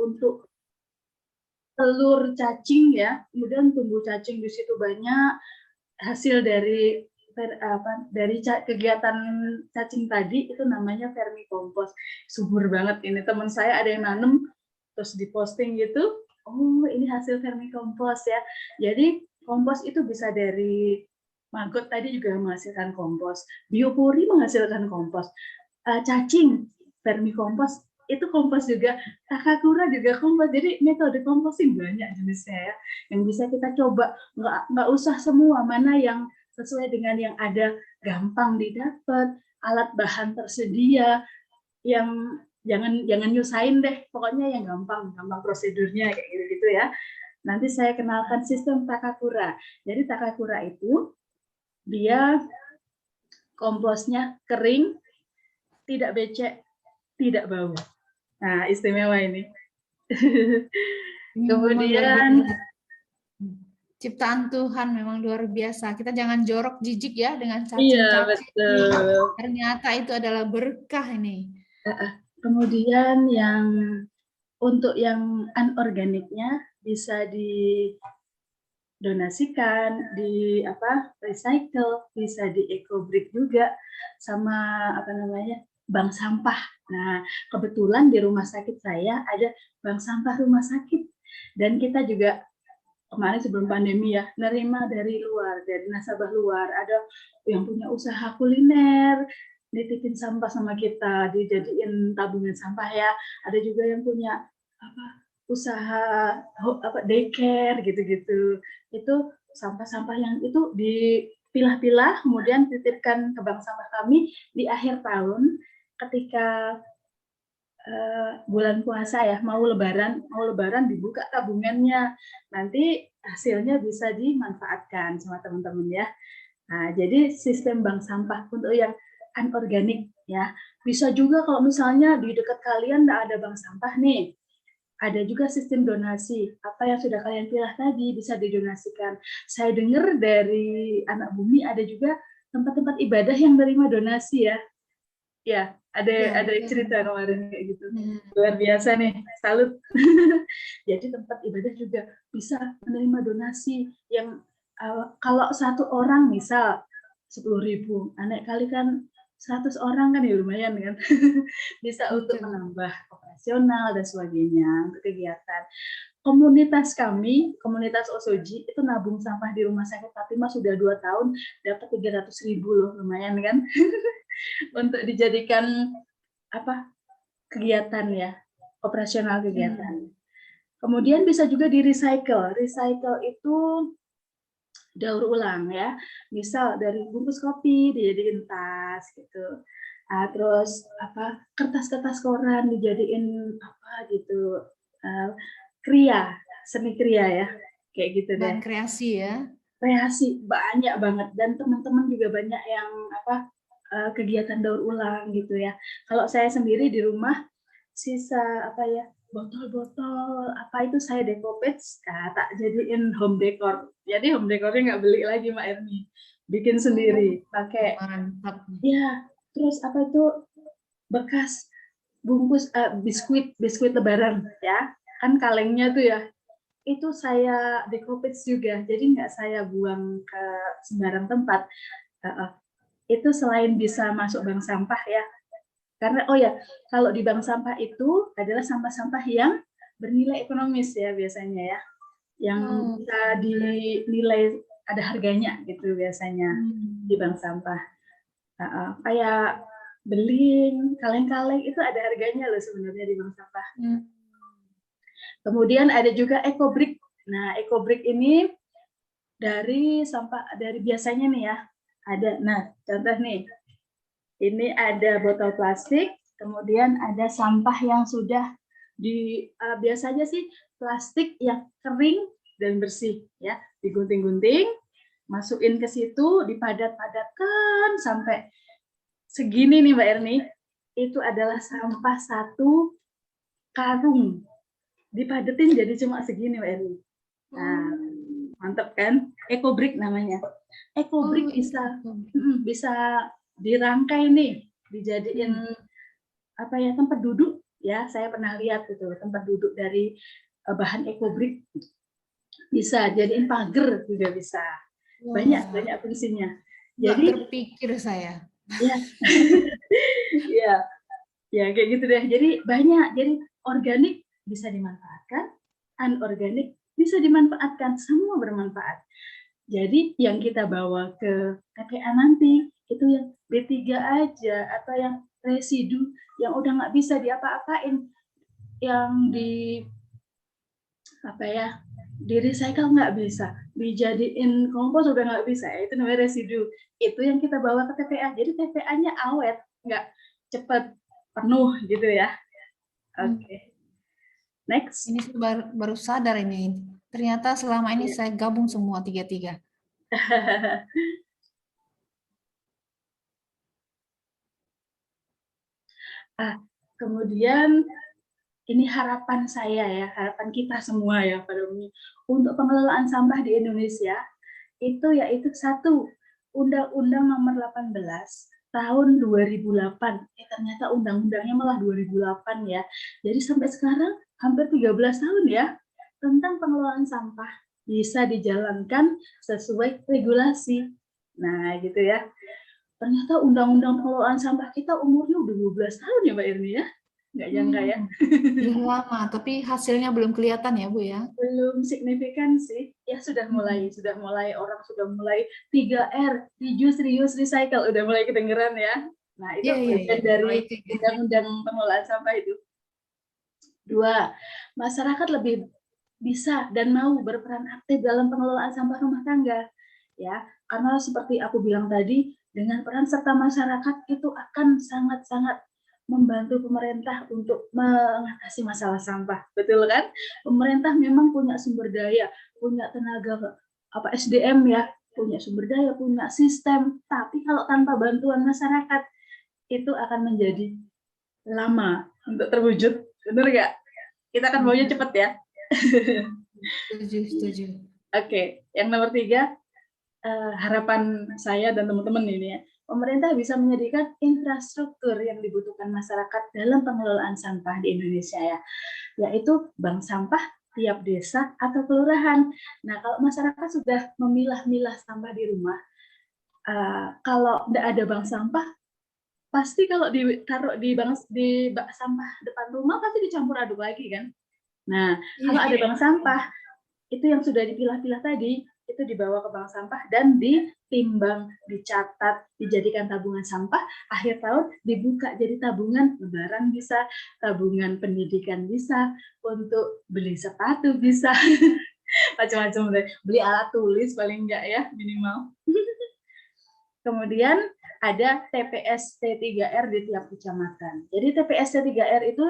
untuk telur cacing ya, kemudian tumbuh cacing di situ banyak, hasil dari kegiatan cacing tadi itu namanya vermicompost. Subur banget ini, teman saya ada yang nanam terus diposting gitu, oh ini hasil vermicompost ya. Jadi kompos itu bisa dari maggot tadi juga menghasilkan kompos, biopori menghasilkan kompos, cacing vermicompost itu kompos juga, takakura juga kompos. Jadi metode composting banyak jenisnya ya yang bisa kita coba. Nggak usah semua, mana yang sesuai dengan yang ada, gampang didapat, alat bahan tersedia, yang jangan nyusahin deh, pokoknya yang gampang prosedurnya kayak gitu ya. Nanti saya kenalkan sistem takakura. Jadi takakura itu dia komposnya kering, tidak becek, tidak bau. Nah, istimewa ini. Kemudian ciptaan Tuhan memang luar biasa. Kita jangan jorok jijik ya dengan iya, cacing-cacing. betul. Ternyata itu adalah berkah ini. Kemudian yang untuk yang anorganiknya bisa didonasikan, di recycle, bisa di eco-brick juga, sama bank sampah. Nah, kebetulan di rumah sakit saya ada bank sampah rumah sakit, dan kita juga kemarin sebelum pandemi ya, nerima dari luar, dari nasabah luar, ada yang punya usaha kuliner, nitipin sampah sama kita, dijadiin tabungan sampah ya. Ada juga yang punya usaha daycare gitu-gitu. Itu sampah-sampah yang itu dipilah-pilah, kemudian titipkan ke bank sampah kami di akhir tahun ketika bulan puasa ya, mau lebaran dibuka tabungannya, nanti hasilnya bisa dimanfaatkan sama teman-teman ya. Nah, jadi sistem bank sampah untuk yang anorganik ya. Bisa juga kalau misalnya di dekat kalian nggak ada bank sampah nih, ada juga sistem donasi. Apa yang sudah kalian pilah tadi bisa didonasikan. Saya dengar dari anak bumi ada juga tempat-tempat ibadah yang menerima donasi ya. Ya, ada cerita kemarin kayak gitu. Luar biasa nih, salut. Jadi tempat ibadah juga bisa menerima donasi yang kalau satu orang misal 10.000, anak kali kan 100 orang kan ya lumayan kan. Bisa untuk menambah operasional dan sebagainya untuk kegiatan. Komunitas kami, komunitas Osoji itu nabung sampah di Rumah Sakit Fatimah sudah 2 tahun, dapat 300.000 loh, lumayan kan. Untuk dijadikan kegiatan ya, operasional kegiatan. Kemudian bisa juga di recycle. Recycle itu daur ulang ya. Misal dari bungkus kopi dijadiin tas gitu. Terus kertas-kertas koran dijadiin gitu. Seni kriya ya. Kayak gitu deh. Bahan kreasi ya. Kreasi banyak banget, dan teman-teman juga banyak yang kegiatan daur ulang gitu ya. Kalau saya sendiri di rumah sisa botol-botol itu saya decoupage, tak jadiin home decor. Jadi home decornya nggak beli lagi Mbak Erni, bikin sendiri pakai. Ya, terus bekas bungkus biskuit lebaran ya, kan kalengnya tuh ya, itu saya decoupage juga, jadi nggak saya buang ke sembarang tempat. Itu selain bisa masuk bank sampah ya, karena kalau di bank sampah itu adalah sampah-sampah yang bernilai ekonomis ya biasanya ya, yang bisa dinilai ada harganya gitu biasanya di bank sampah. Kayak beling, kaleng-kaleng itu ada harganya loh sebenarnya di bank sampah. Kemudian ada juga eco-brick. Nah, eco-brick ini dari sampah, dari biasanya nih ya, ada, nah contoh nih, ini ada botol plastik, kemudian ada sampah yang sudah biasanya sih plastik yang kering dan bersih ya, digunting-gunting, masukin ke situ, dipadat-padatkan sampai segini nih Mbak Erni, itu adalah sampah 1 karung, dipadetin jadi cuma segini Mbak Erni. Nah, mantap kan? Eco-brick namanya. Eco-brick bisa dirangkai nih, dijadiin tempat duduk ya, saya pernah lihat itu tempat duduk dari bahan ekobrik, bisa jadiin pagar juga bisa. Banyak Wah, fungsinya. nggak Jadi terpikir saya. ya, ya, ya kayak gitu deh. Jadi banyak. Jadi organik bisa dimanfaatkan, anorganik bisa dimanfaatkan, semua bermanfaat. Jadi yang kita bawa ke TPA nanti itu yang B3 aja atau yang residu yang udah nggak bisa diapa-apain, yang di apa ya, di recycle nggak bisa, dijadiin kompos udah nggak bisa, ya, itu namanya residu. Itu yang kita bawa ke TPA. Jadi TPA-nya awet, nggak cepat penuh gitu ya. Oke, okay. Next. Ini saya baru sadar ini. Ternyata selama ini saya gabung semua tiga-tiga. Kemudian ini harapan saya ya, harapan kita semua ya pada umumnya untuk pengelolaan sampah di Indonesia itu yaitu satu, Undang-Undang Nomor 18 tahun 2008. Ternyata undang-undangnya malah 2008 ya. Jadi sampai sekarang hampir 13 tahun ya, tentang pengelolaan sampah bisa dijalankan sesuai regulasi. Nah, gitu ya. Ternyata undang-undang pengelolaan sampah kita umurnya udah 12 tahun ya, Mbak Irni ya. Nggak nyangka ya. Sudah lama, tapi hasilnya belum kelihatan ya, Bu ya? Belum signifikan sih. Ya sudah mulai orang sudah mulai 3R, reduce, reuse, recycle udah mulai kedengeran ya. Nah, itu Iya, iya, iya. bagian dari Baik, ya. undang-undang pengelolaan sampah itu. Dua, masyarakat lebih bisa dan mau berperan aktif dalam pengelolaan sampah rumah tangga. Ya, karena seperti aku bilang tadi, dengan peran serta masyarakat itu akan sangat-sangat membantu pemerintah untuk mengatasi masalah sampah. Betul kan? Pemerintah memang punya sumber daya, punya tenaga SDM ya, punya sumber daya, punya sistem, tapi kalau tanpa bantuan masyarakat itu akan menjadi lama untuk terwujud. Benar nggak? Kita akan maunya cepat ya. Setuju, setuju. Oke, yang nomor 3, harapan saya dan teman-teman ini ya, pemerintah bisa menyediakan infrastruktur yang dibutuhkan masyarakat dalam pengelolaan sampah di Indonesia ya, yaitu bank sampah tiap desa atau kelurahan. Nah, kalau masyarakat sudah memilah-milah sampah di rumah, kalau tidak ada bank sampah, pasti kalau ditaruh di bak sampah depan rumah pasti dicampur aduk lagi kan. Nah, kalau ada bank sampah, itu yang sudah dipilah-pilah tadi, itu dibawa ke bank sampah dan ditimbang, dicatat, dijadikan tabungan sampah, akhir tahun dibuka jadi tabungan lebaran bisa, tabungan pendidikan bisa, untuk beli sepatu bisa, macam-macam deh, beli alat tulis paling enggak ya, minimal. Kemudian ada TPS T3R di tiap kecamatan. Jadi TPS T3R itu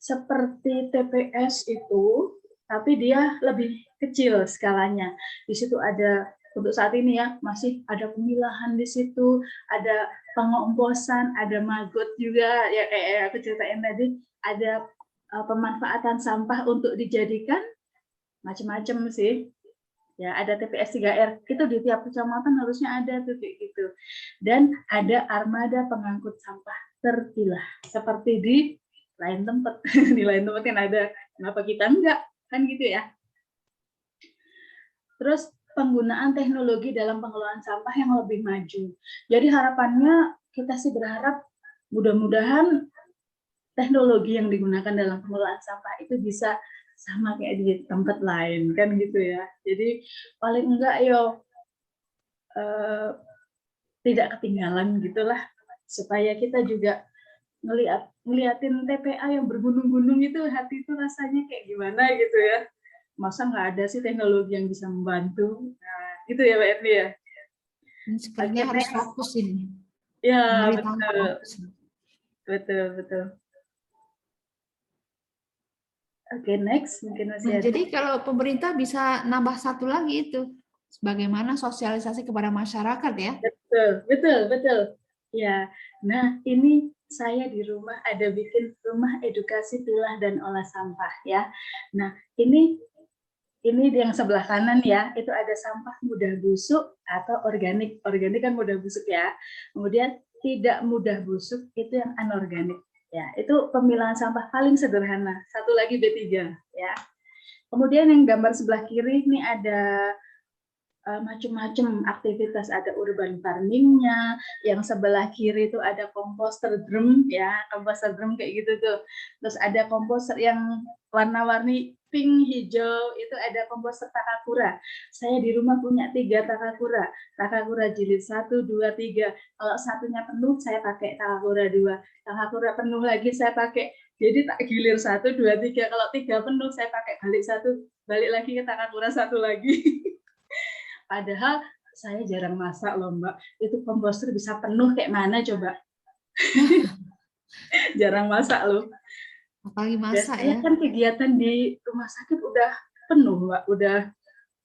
seperti TPS itu, tapi dia lebih kecil skalanya. Di situ ada, untuk saat ini ya, masih ada pemilahan di situ, ada pengomposan, ada magot juga, ya kayak aku ceritain tadi, ada pemanfaatan sampah untuk dijadikan macam-macam sih. Ya, ada TPS 3R, itu di tiap kecamatan harusnya ada tuh kayak gitu. Dan ada armada pengangkut sampah terpilah, seperti di lain tempat. Di lain tempat kan ada, kenapa kita enggak? Kan gitu ya. Terus penggunaan teknologi dalam pengelolaan sampah yang lebih maju. Jadi harapannya kita sih berharap mudah-mudahan teknologi yang digunakan dalam pengelolaan sampah itu bisa sama kayak di tempat lain kan gitu ya. Jadi paling enggak tidak ketinggalan gitulah, supaya kita juga ngeliatin TPA yang bergunung-gunung itu, hati itu rasanya kayak gimana gitu ya. Masa nggak ada sih teknologi yang bisa membantu. Nah, itu ya Mbak Erni ya. Sepertinya harus fokus ini. Ya, betul. Oke, next mungkin masih ada. Jadi kalau pemerintah bisa nambah satu lagi itu, bagaimana sosialisasi kepada masyarakat ya? Betul. Ya, nah ini saya di rumah ada bikin rumah edukasi pilah dan olah sampah ya. Nah ini yang sebelah kanan ya, itu ada sampah mudah busuk atau organik. Organik kan mudah busuk ya. Kemudian tidak mudah busuk itu yang anorganik. Ya, itu pemilahan sampah paling sederhana. Satu lagi B3 ya. Kemudian yang gambar sebelah kiri ini ada macam-macam aktivitas, ada urban farmingnya, yang sebelah kiri itu ada komposter drum ya, komposter drum kayak gitu tuh. Terus ada komposter yang warna-warni pink, hijau, itu ada komposter Takakura. Saya di rumah punya 3 Takakura jilid 1, 2, 3. Kalau satunya penuh saya pakai Takakura 2, Takakura penuh lagi saya pakai. Jadi tak gilir 1, 2, 3. Kalau 3 penuh saya pakai balik 1, balik lagi ke Takakura 1 lagi. Padahal saya jarang masak loh Mbak. Itu komposter bisa penuh kayak mana coba? Jarang masak loh. Apalagi masak Biasanya ya. kan kegiatan di rumah sakit udah penuh Mbak, udah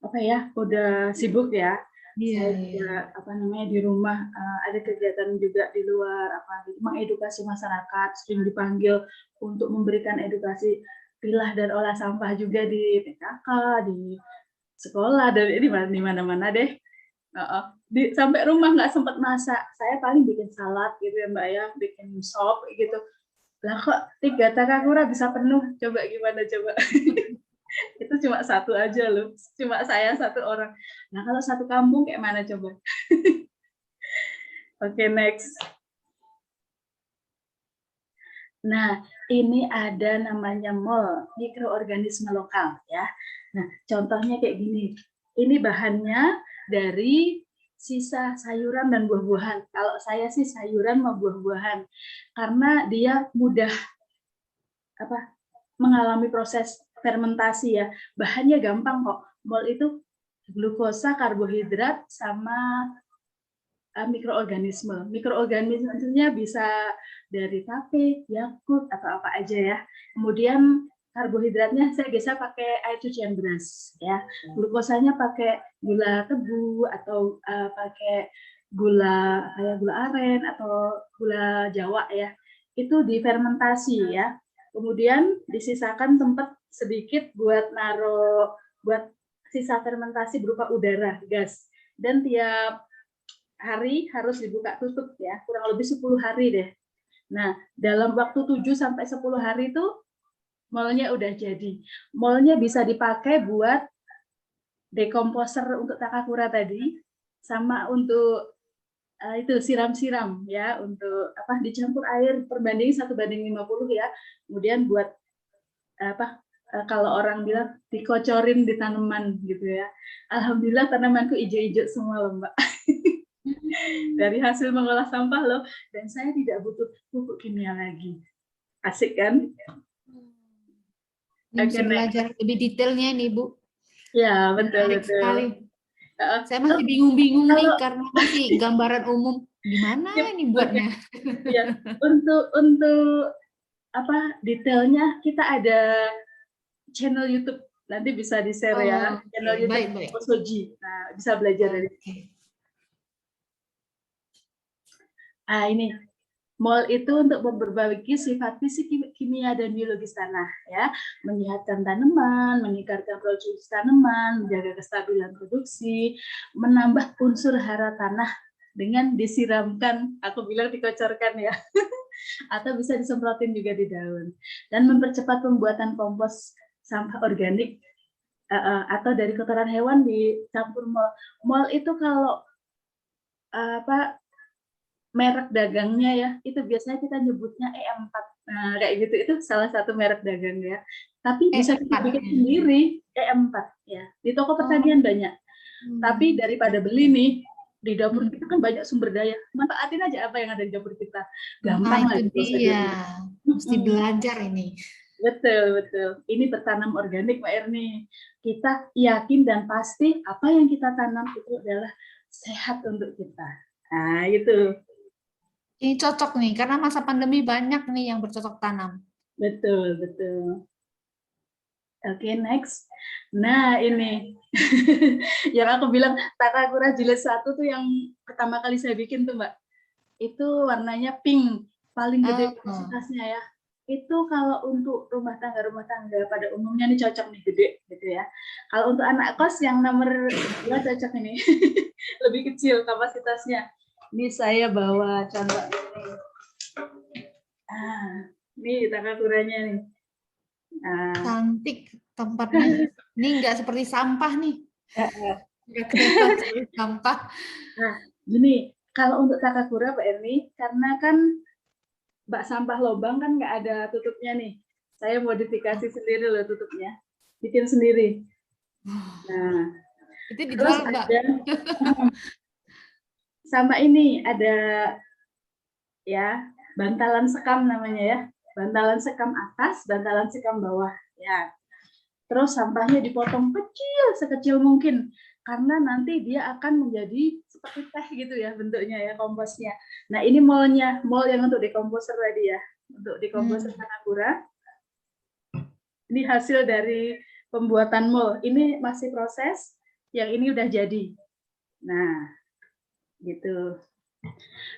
apa ya, udah sibuk ya. Iya, Saya iya. juga apa namanya di rumah ada kegiatan juga di luar apa gitu, mengedukasi masyarakat, sering dipanggil untuk memberikan edukasi pilah dan olah sampah juga di PKK, di sekolah, dan di mana-mana deh. Sampai rumah nggak sempat masak, saya paling bikin salad gitu ya Mbak ya, bikin sop gitu. Lah kok 3 Takakura bisa penuh, coba gimana coba? Itu cuma satu aja loh, cuma saya 1 orang. Nah kalau satu kampung kayak mana coba? Oke, next. Nah, ini ada namanya MOL, mikroorganisme lokal ya. Nah, contohnya kayak gini. Ini bahannya dari sisa sayuran dan buah-buahan. Kalau saya sih sayuran sama buah-buahan. Karena dia mudah mengalami proses fermentasi ya. Bahannya gampang kok. MOL itu glukosa, karbohidrat, sama mikroorganisme. Mikroorganismenya bisa dari tape, Yakult, atau apa aja ya. Kemudian karbohidratnya saya biasa pakai air cucian beras ya. Glukosanya pakai gula tebu atau pakai gula kayak gula aren atau gula Jawa ya. Itu difermentasi ya. Kemudian disisakan tempat sedikit buat buat sisa fermentasi berupa udara, gas. Dan tiap hari harus dibuka tutup ya, kurang lebih 10 hari deh. Nah, dalam waktu 7 sampai 10 hari itu molnya udah jadi. Molnya bisa dipakai buat dekomposer untuk Takakura tadi, sama untuk itu siram-siram ya, untuk dicampur air perbanding 1:50 ya. Kemudian buat kalau orang bilang dikocorin di tanaman gitu ya. Alhamdulillah tanamanku hijau-hijau semua loh Mbak. Dari hasil mengolah sampah loh, dan saya tidak butuh pupuk kimia lagi. Asik kan? Ini mesti belajar lebih detailnya nih Bu. Ya, betul Menarik betul. sekali. Saya masih bingung-bingung nih karena masih gambaran umum. Gimana ini buatnya? Ya, untuk detailnya kita ada channel YouTube, nanti bisa di-share ya. Channel YouTube baik. Osoji. Nah, bisa belajar dari ini. MOL itu untuk memperbaiki sifat fisik, kimia, dan biologis tanah, ya, menyehatkan tanaman, meningkatkan produksi tanaman, menjaga kestabilan produksi, menambah unsur hara tanah dengan disiramkan, aku bilang dikocorkan ya, atau bisa disemprotin juga di daun, dan mempercepat pembuatan kompos sampah organik atau dari kotoran hewan dicampur MOL. MOL itu kalau merek dagangnya ya, itu biasanya kita nyebutnya E4. Nah, kayak gitu, itu salah satu merek dagang ya. Tapi bisa kita bikin sendiri, E4 ya. Di toko pertanian banyak. Tapi daripada beli nih, di dapur kita kan banyak sumber daya. Manfaatin aja apa yang ada di dapur kita. Gampang lah itu dia. Mesti belajar ini. Betul, betul. Ini bertanam organik, Mbak Erni. Kita yakin dan pasti apa yang kita tanam itu adalah sehat untuk kita. Nah, itu. Ini cocok nih, karena masa pandemi banyak nih yang bercocok tanam. Betul, betul. Oke, next. Nah, ini. Yang aku bilang Takakura jilid 1 tuh yang pertama kali saya bikin tuh, Mbak. Itu warnanya pink, paling gede kapasitasnya ya. Itu kalau untuk rumah tangga pada umumnya ini cocok nih, gede gitu ya. Kalau untuk anak kos yang nomor 2 cocok ini. Lebih kecil kapasitasnya. Ini saya bawa contoh ini. Nih Takakuranya nih. Nah, Cantik tempatnya. Ini nggak seperti sampah nih. Nggak kelihatan seperti sampah. nah, gini, kalau untuk Takakura Pak Erni, karena kan bak sampah lobang kan nggak ada tutupnya nih. Saya modifikasi sendiri loh tutupnya, bikin sendiri. Nah, Itu terus dijual, Mbak. ada sama ini ada ya bantalan sekam namanya ya, bantalan sekam atas, bantalan sekam bawah ya. Terus sampahnya dipotong kecil sekecil mungkin karena nanti dia akan menjadi seperti teh gitu ya bentuknya ya komposnya. Nah ini molnya, mol yang untuk dekomposer tadi ya, untuk dekomposer Takakura. Ini hasil dari pembuatan mol. Ini masih proses, yang ini udah jadi. Nah gitu.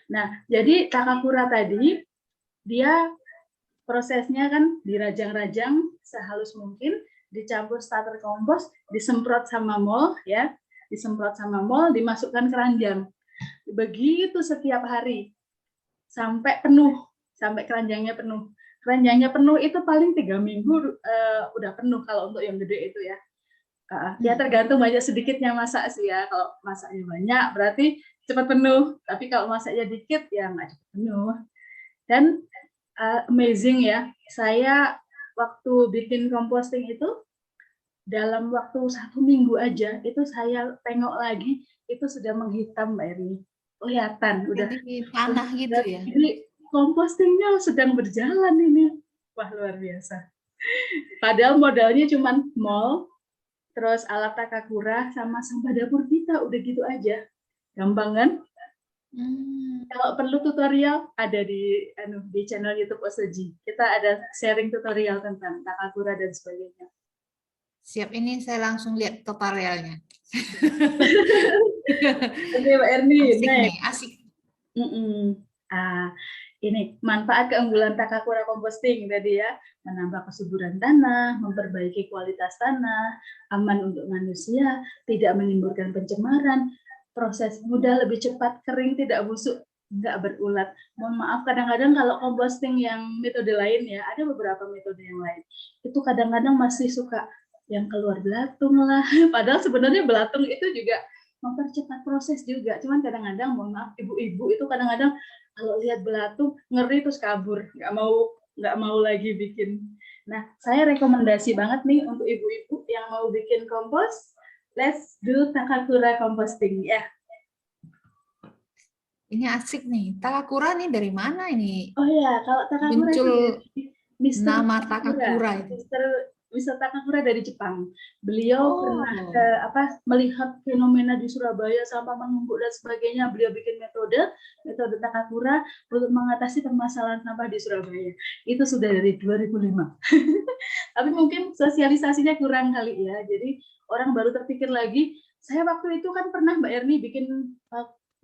Nah jadi Takakura tadi dia prosesnya kan dirajang-rajang sehalus mungkin, dicampur starter kompos, disemprot sama mol ya, disemprot sama mol, dimasukkan keranjang. Begitu setiap hari sampai penuh, sampai keranjangnya penuh. Keranjangnya penuh itu paling 3 minggu udah penuh kalau untuk yang gede itu ya. Ya tergantung banyak sedikitnya masak sih ya. Kalau masaknya banyak berarti cepat penuh. Tapi kalau masaknya dikit ya nggak cepat penuh. Dan amazing ya. Saya waktu bikin composting itu dalam waktu 1 minggu aja itu saya tengok lagi itu sudah menghitam Mbak Erni. Kelihatan udah Di tanah gitu ya. jadi compostingnya sedang berjalan ini. Wah luar biasa. Padahal modalnya cuma mall, terus alat Takakura sama sampah dapur kita udah gitu aja. Gampang kan? Kalau perlu tutorial ada di channel YouTube Oseji. Kita ada sharing tutorial tentang Takakura dan sebagainya. Siap, ini saya langsung lihat tutorialnya. Oke, Mbak Erni, Asik nih, next. asik. Ini manfaat keunggulan Takakura composting tadi ya, menambah kesuburan tanah, memperbaiki kualitas tanah, aman untuk manusia, tidak menimbulkan pencemaran, proses mudah, lebih cepat, kering, tidak busuk, nggak berulat. Mohon maaf, kadang-kadang kalau composting yang metode lain ya, ada beberapa metode yang lain. Itu kadang-kadang masih suka yang keluar belatung lah. Padahal sebenarnya belatung itu juga mempercepat proses juga. Cuman kadang-kadang, mohon maaf, ibu-ibu itu kadang-kadang kalau lihat belatung ngeri terus kabur, nggak mau lagi bikin. Nah, saya rekomendasi banget nih untuk ibu-ibu yang mau bikin kompos, let's do Takakura composting ya. Ini asik nih. Takakura nih dari mana ini? Oh ya, kalau Takakura itu Muncul dari Mr. nama Takakura. Takakura itu. Mr. Takakura dari Jepang. Beliau pernah melihat fenomena di Surabaya, sampah menumpuk dan sebagainya. Beliau bikin metode Takakura untuk mengatasi permasalahan sampah di Surabaya. Itu sudah dari 2005. Tapi mungkin sosialisasinya kurang kali ya. Jadi orang baru terpikir lagi. Saya waktu itu kan pernah Mbak Erni bikin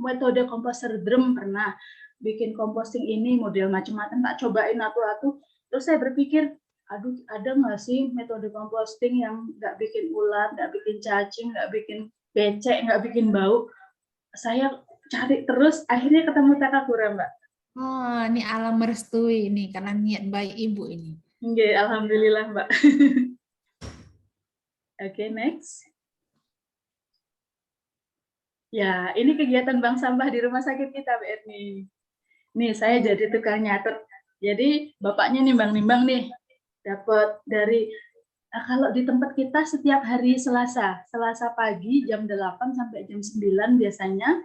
metode komposter drum, pernah bikin composting ini model macam-macam, tak cobain atu-atu. Terus saya berpikir, aduh ada nggak sih metode composting yang nggak bikin ulat, nggak bikin cacing, nggak bikin becek, nggak bikin bau. Saya cari terus, akhirnya ketemu Takakura Mbak. Oh, ini alam merestui ini karena niat baik ibu ini. Oke, alhamdulillah Mbak. Oke, next. Ya, ini kegiatan bank sampah di rumah sakit kita, Mbak Erni. Nih, saya jadi tukang nyatet. Jadi, bapaknya nimbang-nimbang nih. Dapat dari, kalau di tempat kita setiap hari Selasa pagi jam 8 sampai jam 9 biasanya.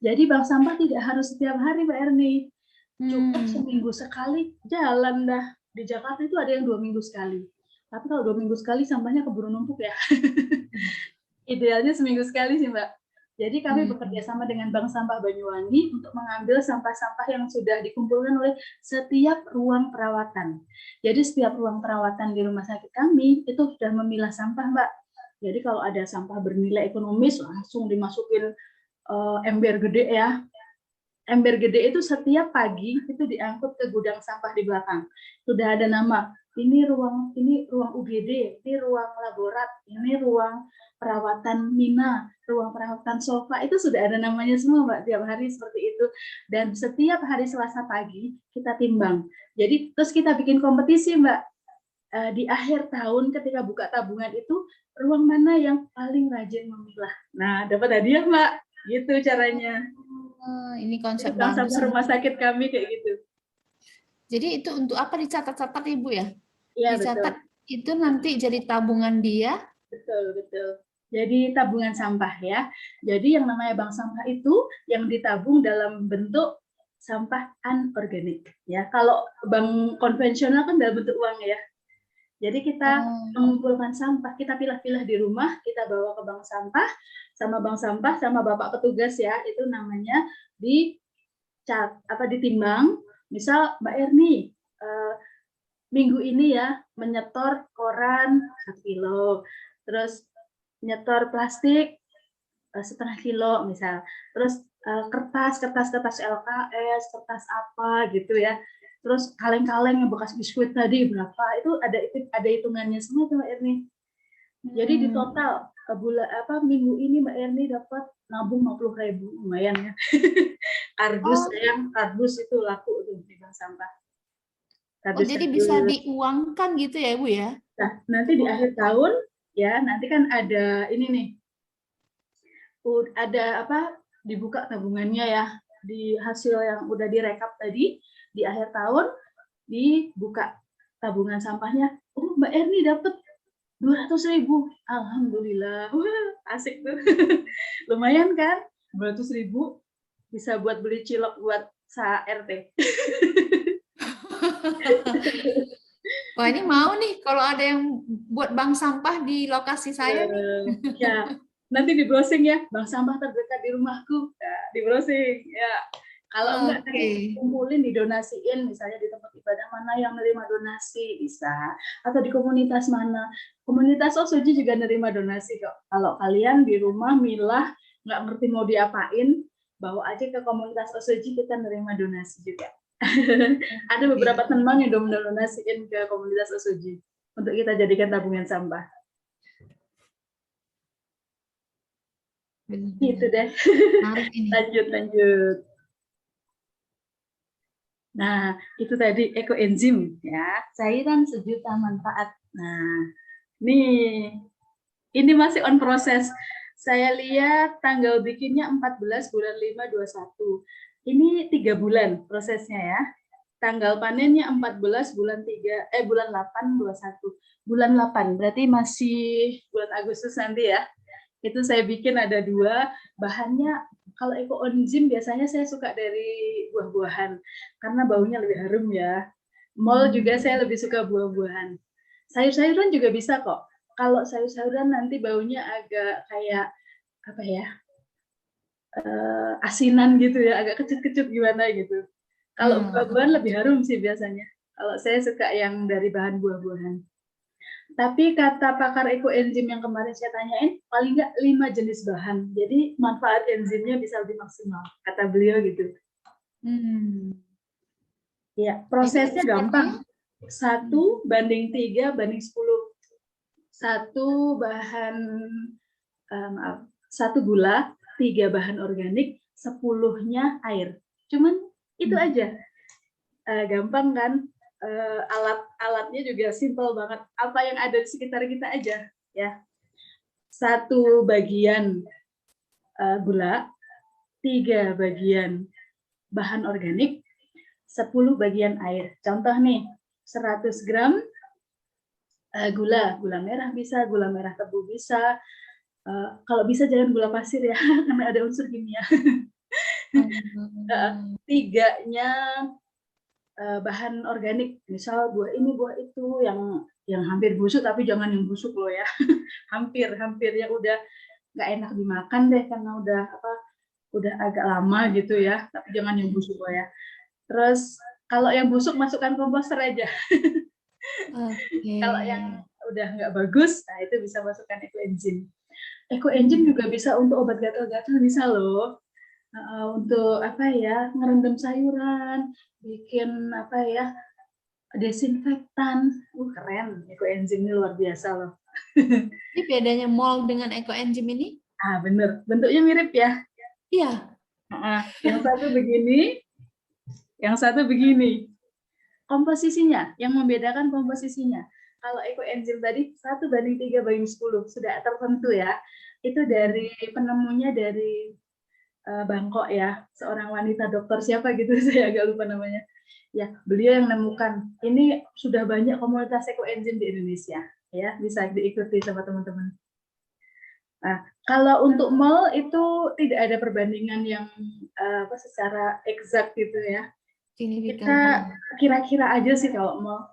Jadi, bank sampah tidak harus setiap hari, Mbak Erni. Cukup seminggu sekali jalan dah. Di Jakarta itu ada yang 2 minggu sekali. Tapi kalau 2 minggu sekali sampahnya keburu numpuk ya. Idealnya seminggu sekali sih, Mbak. Jadi kami bekerja sama dengan Bank Sampah Banyuwangi untuk mengambil sampah-sampah yang sudah dikumpulkan oleh setiap ruang perawatan. Jadi setiap ruang perawatan di rumah sakit kami itu sudah memilah sampah, Mbak. Jadi kalau ada sampah bernilai ekonomis langsung dimasukin ember gede ya. Ember gede itu setiap pagi itu diangkut ke gudang sampah di belakang. Sudah ada nama. Ini ruang UGD, ini ruang laborat, ini ruang perawatan Mina, ruang perawatan sofa, itu sudah ada namanya semua Mbak, tiap hari seperti itu. Dan setiap hari Selasa pagi kita timbang. Jadi terus kita bikin kompetisi Mbak, di akhir tahun ketika buka tabungan itu, ruang mana yang paling rajin memilah. Nah, dapat hadiah Mbak, gitu caranya. Ini konsep Jadi bank bagus. sampah rumah sakit kami kayak gitu. Jadi itu untuk apa dicatat-catat Ibu ya? Iya, Dicatat betul. itu nanti jadi tabungan dia. Betul, betul. Jadi tabungan sampah ya. Jadi yang namanya bank sampah itu yang ditabung dalam bentuk sampah anorganik ya. Kalau bank konvensional kan dalam bentuk uang ya. Jadi kita mengumpulkan sampah, kita pilah-pilah di rumah, kita bawa ke bank sampah sama bapak petugas ya, itu namanya ditimbang. Misal Mbak Erni minggu ini ya menyetor koran 1 kilo, terus nyetor plastik 1/2 kilo misal, terus kertas LKS, kertas apa gitu ya, terus kaleng-kaleng yang bekas biskuit tadi berapa, itu ada hitungannya semua tuh Mbak Erni. Jadi di total minggu ini Mbak Erni dapat nabung 50.000, lumayan ya. Kardus itu laku tuh di bank sampah. Jadi bisa diuangkan gitu ya Bu ya? Nah, nanti di akhir tahun ya, nanti kan ada ini nih, ada dibuka tabungannya ya, di hasil yang udah direkap tadi, di akhir tahun dibuka tabungan sampahnya. Oh, Mbak Erni dapat 200.000, alhamdulillah, wah asik tuh. Lumayan kan, 200.000 bisa buat beli cilok buat RT. Wah ini mau nih kalau ada yang buat bank sampah di lokasi saya nih. Ya, nanti di browsing ya, bank sampah terdekat di rumahku, ya, di browsing ya. Kalau enggak nanti kumpulin, didonasiin, misalnya di tempat ibadah mana yang nerima donasi bisa, atau di komunitas mana. Komunitas Osoji juga nerima donasi kok. Kalau kalian di rumah milah nggak ngerti mau diapain, bawa aja ke komunitas Osoji, kita nerima donasi juga. Ada beberapa teman yang udah mendonasiin ke komunitas Osoji untuk kita jadikan tabungan sampah. Gitu deh. Lanjut. Nah, itu tadi ekoenzim ya, cairan sejuta manfaat. Nah, ini masih on proses. Saya lihat tanggal bikinnya 14 bulan 5 21. Ini 3 bulan prosesnya ya. Tanggal panennya 14 bulan 8 21. Bulan 8 berarti masih bulan Agustus nanti ya. Itu saya bikin ada 2 bahannya. Kalau ekoenzim biasanya saya suka dari buah-buahan karena baunya lebih harum ya. Mall juga saya lebih suka buah-buahan. Sayur-sayuran juga bisa kok. Kalau sayur-sayuran nanti baunya agak kayak asinan gitu ya, agak kecut-kecut gimana gitu. Kalau buah-buahan lebih harum sih biasanya. Kalau saya suka yang dari bahan buah-buahan. Tapi kata pakar ekoenzim yang kemarin saya tanyain, paling nggak 5 jenis bahan. Jadi manfaat enzimnya bisa lebih maksimal, kata beliau gitu. Ya, prosesnya gampang. 1:3 banding 10. 1 gula, 3 bahan organik, 10-nya air. Cuman itu aja. Gampang kan? Alat-alatnya juga simple banget. Apa yang ada di sekitar kita aja ya. 1 bagian gula, 3 bagian bahan organik, 10 bagian air. Contoh nih, 100 gram gula merah bisa, gula merah tebu bisa. Kalau bisa jangan gula pasir ya, karena ada unsur kimia. 3-nya bahan organik, misal buah ini buah itu yang hampir busuk, tapi jangan yang busuk loh ya. hampir yang udah nggak enak dimakan deh karena udah agak lama gitu ya, tapi jangan yang busuk loh ya. Terus kalau yang busuk masukkan komposter aja. Kalau yang udah nggak bagus, nah itu bisa masukkan ekoenzim. Ekoenzim juga bisa untuk obat gatal-gatal bisa loh. Untuk ngerendam sayuran, bikin desinfektan. Keren, ekoenzim ini luar biasa loh. Ini bedanya mol dengan ekoenzim ini? Ah, bener. Bentuknya mirip ya. Iya. Yang satu begini, yang satu begini. Komposisinya, yang membedakan komposisinya. Kalau ekoenzim tadi 1:3:10 sudah tertentu ya. Itu dari penemunya dari Bangkok ya, seorang wanita dokter siapa gitu, saya agak lupa namanya. Ya, beliau yang menemukan. Ini sudah banyak komunitas ekoenzim di Indonesia, ya, bisa diikuti sama teman-teman. Nah, kalau untuk mol itu tidak ada perbandingan yang secara eksak gitu ya. Signifikan. Kita kira-kira aja sih kalau mol.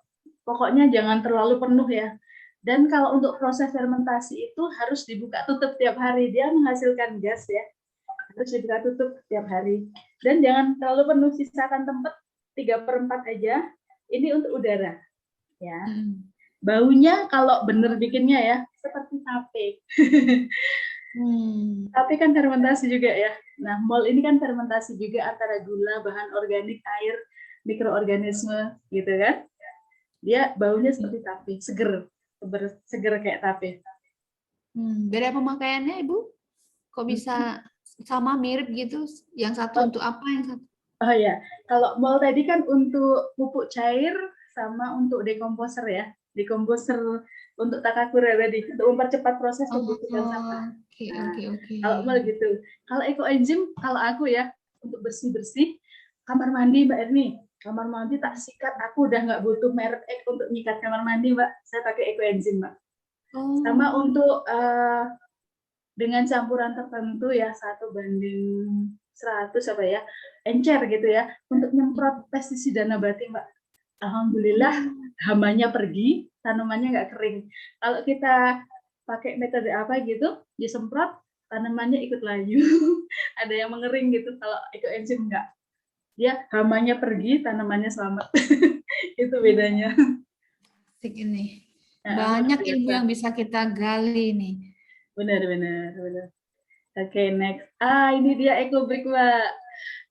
Pokoknya jangan terlalu penuh ya. Dan kalau untuk proses fermentasi itu harus dibuka tutup tiap hari. Dia menghasilkan gas ya. Harus dibuka tutup tiap hari. Dan jangan terlalu penuh, sisakan tempat 3/4 aja. Ini untuk udara. Ya. Baunya kalau bener bikinnya ya seperti tape. Tapi kan fermentasi juga ya. Nah, mol ini kan fermentasi juga antara gula, bahan organik, air, mikroorganisme gitu kan. Dia baunya seperti tape, seger, seger kayak tape. Beda pemakaiannya, Ibu? Kok bisa sama mirip gitu? Yang satu untuk apa, yang satu? Oh ya, kalau mol tadi kan untuk pupuk cair sama untuk dekomposer ya. Dekomposer untuk takakura tadi, untuk mempercepat proses pembusukan sampah. Oke. Kalau mol gitu. Kalau ekoenzim, kalau aku ya, untuk bersih-bersih, kamar mandi Mbak Erni. Kamar mandi tak sikat, aku udah nggak butuh merek untuk nyikat kamar mandi Mbak. Saya pakai ekoenzim Mbak. Sama untuk dengan campuran tertentu ya 1:100 apa ya, encer gitu ya, untuk nyemprot pestisida nabati Mbak. Alhamdulillah hamanya pergi, tanamannya nggak kering. Kalau kita pakai metode apa gitu, disemprot, tanamannya ikut layu. Ada yang mengering gitu, kalau ekoenzim enggak. Dia hamanya pergi, tanamannya selamat. Itu bedanya. Asik ini. Banyak ilmu yang bisa kita gali nih. Benar. Oke, next. Ini dia EcoBrick, Mbak.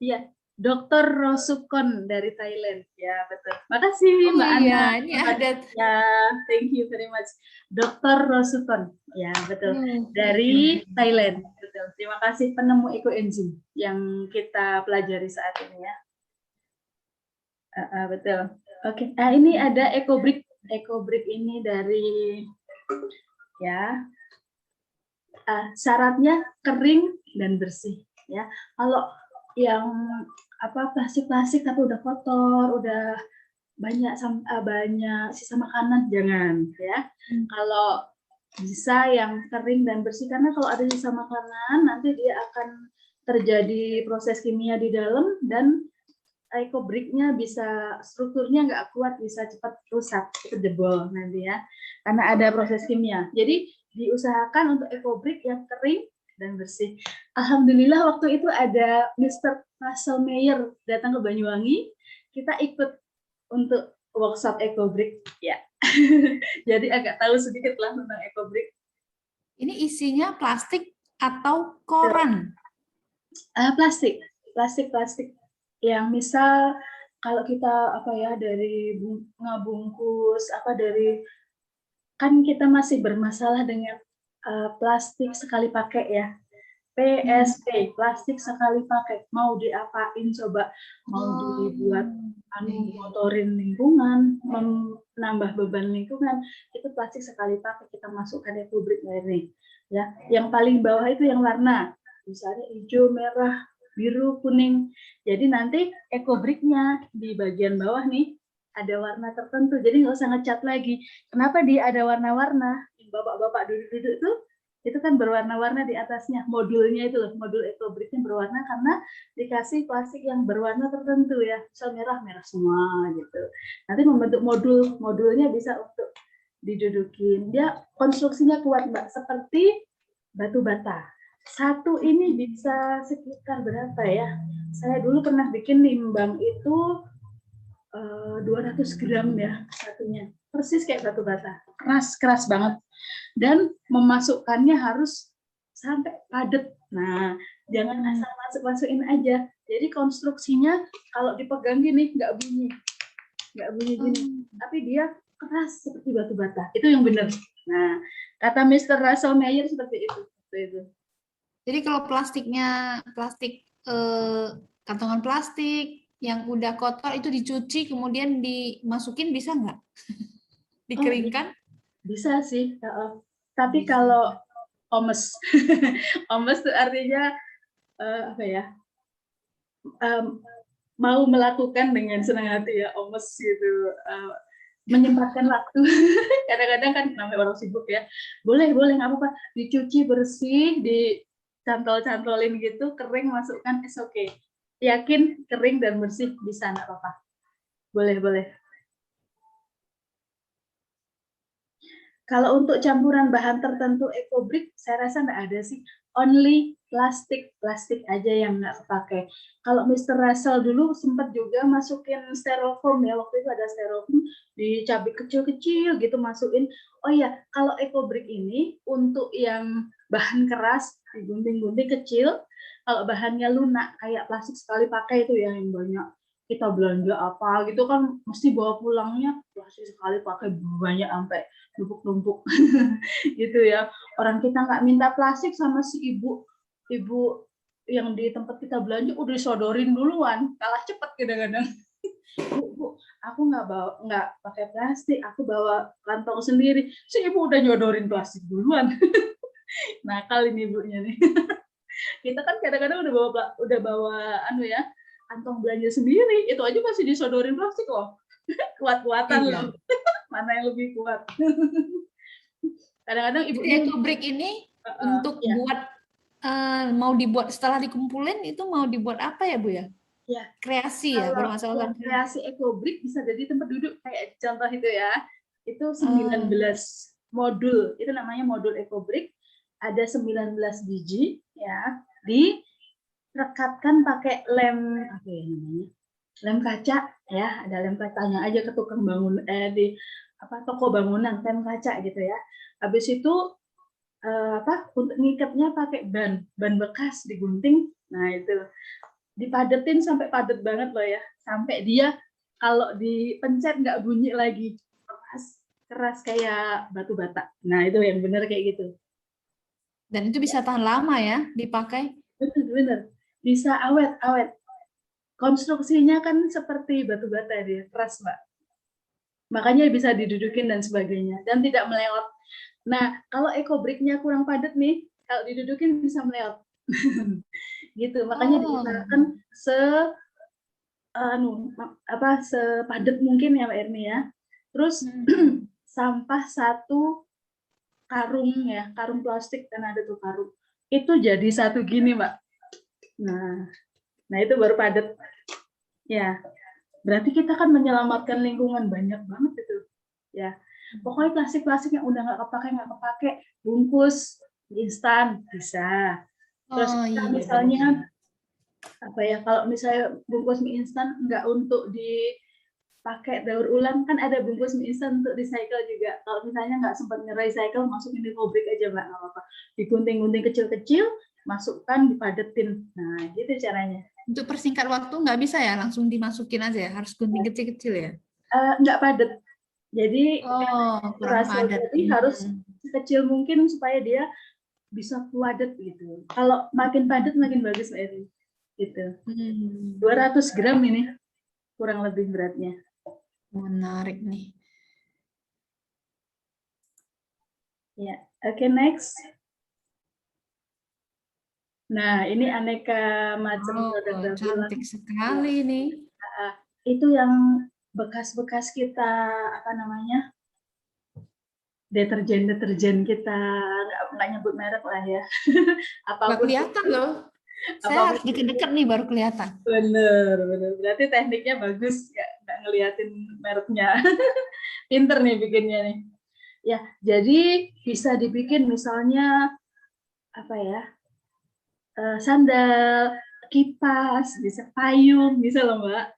Iya, Dr. Rosukon dari Thailand. Ya, betul. Makasih, Mbak Ana. Iya, ini ada. Ya, thank you very much. Dr. Rosukon. Ya, betul. Dari Thailand. Betul. Terima kasih penemu ekoenzim yang kita pelajari saat ini ya. Betul. Oke. Nah, ini ada EcoBrick. EcoBrick ini dari ya. Syaratnya kering dan bersih ya. Kalau yang plastik tapi udah kotor, udah banyak sisa makanan, jangan ya. Kalau bisa yang kering dan bersih, karena kalau ada sisa makanan nanti dia akan terjadi proses kimia di dalam dan ekobricknya bisa strukturnya nggak kuat, bisa cepat rusak, jebol nanti ya, karena ada proses kimia. Jadi diusahakan untuk ekobrick yang kering dan bersih. Alhamdulillah waktu itu ada Mr. Russell Mayer datang ke Banyuwangi, kita ikut untuk workshop ekobrick ya. Jadi agak tahu sedikit lah tentang ekobrick. Ini isinya plastik atau koran? Plastik. Yang misal kalau kita dari ngabungkus dari kan kita masih bermasalah dengan plastik sekali pakai ya. PSP, plastik sekali pakai, mau diapain coba? Mau dibuat motorin lingkungan, menambah beban lingkungan, itu plastik sekali pakai, kita masukkan EcoBrick ini ya. Yang paling bawah itu yang warna, misalnya hijau, merah, biru, kuning. Jadi nanti EcoBricknya di bagian bawah nih ada warna tertentu, jadi nggak usah ngecat lagi. Kenapa dia ada warna-warna? Bapak-bapak duduk-duduk tuh itu kan berwarna-warna di atasnya, modulnya itu loh, modul ekobricknya berwarna karena dikasih plastik yang berwarna tertentu ya, misal merah semua gitu. Nanti membentuk modulnya bisa untuk didudukin. Dia konstruksinya kuat Mbak, seperti batu bata. Satu ini bisa sekitar berapa ya? Saya dulu pernah bikin limbang itu 200 gram ya satunya, persis kayak batu bata, keras banget. Dan memasukkannya harus sampai padat. Nah, jangan asal masukin aja. Jadi konstruksinya kalau dipegang gini nggak bunyi gini, tapi dia keras seperti batu bata. Itu yang benar. Nah, Kata Mr. Russell Meyer seperti itu. Seperti itu. Jadi kalau plastiknya, kantongan plastik yang udah kotor itu dicuci kemudian dimasukin bisa nggak? Oh, Dikeringkan? bisa sih. Tapi Bisa. kalau omes, omes itu artinya apa ya? Mau melakukan dengan senang hati ya, omes gitu. Menyempatkan waktu. Kadang-kadang kan namanya orang sibuk ya. Boleh, nggak apa-apa. Dicuci bersih, dicantol-cantolin gitu, kering, masukkan, it's okay. Yakin kering dan bersih bisa, nggak apa-apa. Boleh. Kalau untuk campuran bahan tertentu EcoBrick, saya rasa nggak ada sih. Only plastik aja yang nggak kepake. Kalau Mr. Russell dulu sempat juga masukin styrofoam ya, waktu itu ada styrofoam dicabik kecil-kecil gitu masukin. Oh ya, kalau EcoBrick ini untuk yang bahan keras digunting-gunting kecil, kalau bahannya lunak kayak plastik sekali pakai itu ya yang banyak kita belanja apa gitu kan mesti bawa pulangnya plastik sekali pakai banyak sampai numpuk-numpuk gitu ya. Orang kita nggak minta plastik sama si ibu yang di tempat kita belanja udah disodorin duluan, kalah cepet kadang-kadang. Bu, aku nggak pakai plastik, aku bawa kantong sendiri. Si ibu udah nyodorin plastik duluan. Nakal ini ibunya nih. Kita kan kadang-kadang udah bawa anu ya, kantong belanja sendiri, itu aja masih disodorin plastik loh. Kuat-kuatan Iya. loh. Mana yang lebih kuat. Kadang-kadang Jadi ibunya EcoBrick ini untuk ya, buat mau dibuat setelah dikumpulin itu mau dibuat apa ya Bu ya? ya. Kreasi ya Kalau bermasalah. kreasi EcoBrick bisa jadi tempat duduk kayak contoh itu ya. Itu Oh, 19 modul. Itu namanya modul EcoBrick. Ada 19 biji ya. Direkatkan pakai lem apa ya namanya? Lem kaca ya, ada lem kacanya aja ke tukang bangun di apa toko bangunan lem kaca gitu ya. Habis itu apa untuk ngikatnya pakai ban bekas digunting. Nah, itu dipadetin sampai padet banget loh ya. Sampai dia kalau dipencet nggak bunyi lagi. Keras kayak batu bata. Nah, itu yang benar kayak gitu. dan itu bisa tahan lama ya dipakai. Benar. Bisa awet. Konstruksinya kan seperti batu bata dia, keras, Mbak. Makanya bisa didudukin dan sebagainya dan tidak melewat. Nah, kalau EcoBrick-nya kurang padat nih, kalau didudukin bisa melewat. Gitu. Makanya Oh, diusahakan sepadat mungkin ya Mbak Erni ya. Terus sampah satu karung ya, karung plastik kan ada tuh karung. Itu jadi satu gini, Mbak. Nah itu baru padat. Ya, berarti kita kan menyelamatkan lingkungan banyak banget itu. Ya, pokoknya plastik-plastik yang udah nggak kepake, bungkus instan bisa. Terus oh kita iya misalnya benar. apa ya, kalau misalnya bungkus mie instan nggak untuk dipakai daur ulang, kan ada bungkus mie instan untuk recycle juga. Kalau misalnya nggak sempat nge-recycle, masukin di pabrik aja Mbak, nggak apa-apa. Digunting-gunting kecil-kecil, masukkan, dipadetin. Nah, gitu caranya. Untuk persingkat waktu nggak bisa ya langsung dimasukin aja ya, harus gunting kecil-kecil ya. Nggak padat. Jadi Oh, kurang rasa padat. tadi harus sekecil mungkin supaya dia bisa padat gitu. Kalau makin padat makin bagus Mbak Eri. Gitu. 200 gram ini kurang lebih beratnya. Menarik nih. Ya, oke, next. Nah, ini aneka macam produk Oh, daur ulang. cantik sekali nih. Itu yang bekas-bekas kita apa namanya? Deterjen kita nggak nyebut merek lah ya. Nggak Apapun kelihatan loh. Saya apapun harus deket-deket nih baru kelihatan. bener. Berarti tekniknya bagus, nggak ngeliatin mereknya. Pinter nih bikinnya nih. Ya, jadi bisa dibikin misalnya apa ya? Sandal, kipas, bisa payung, bisa loh Mbak.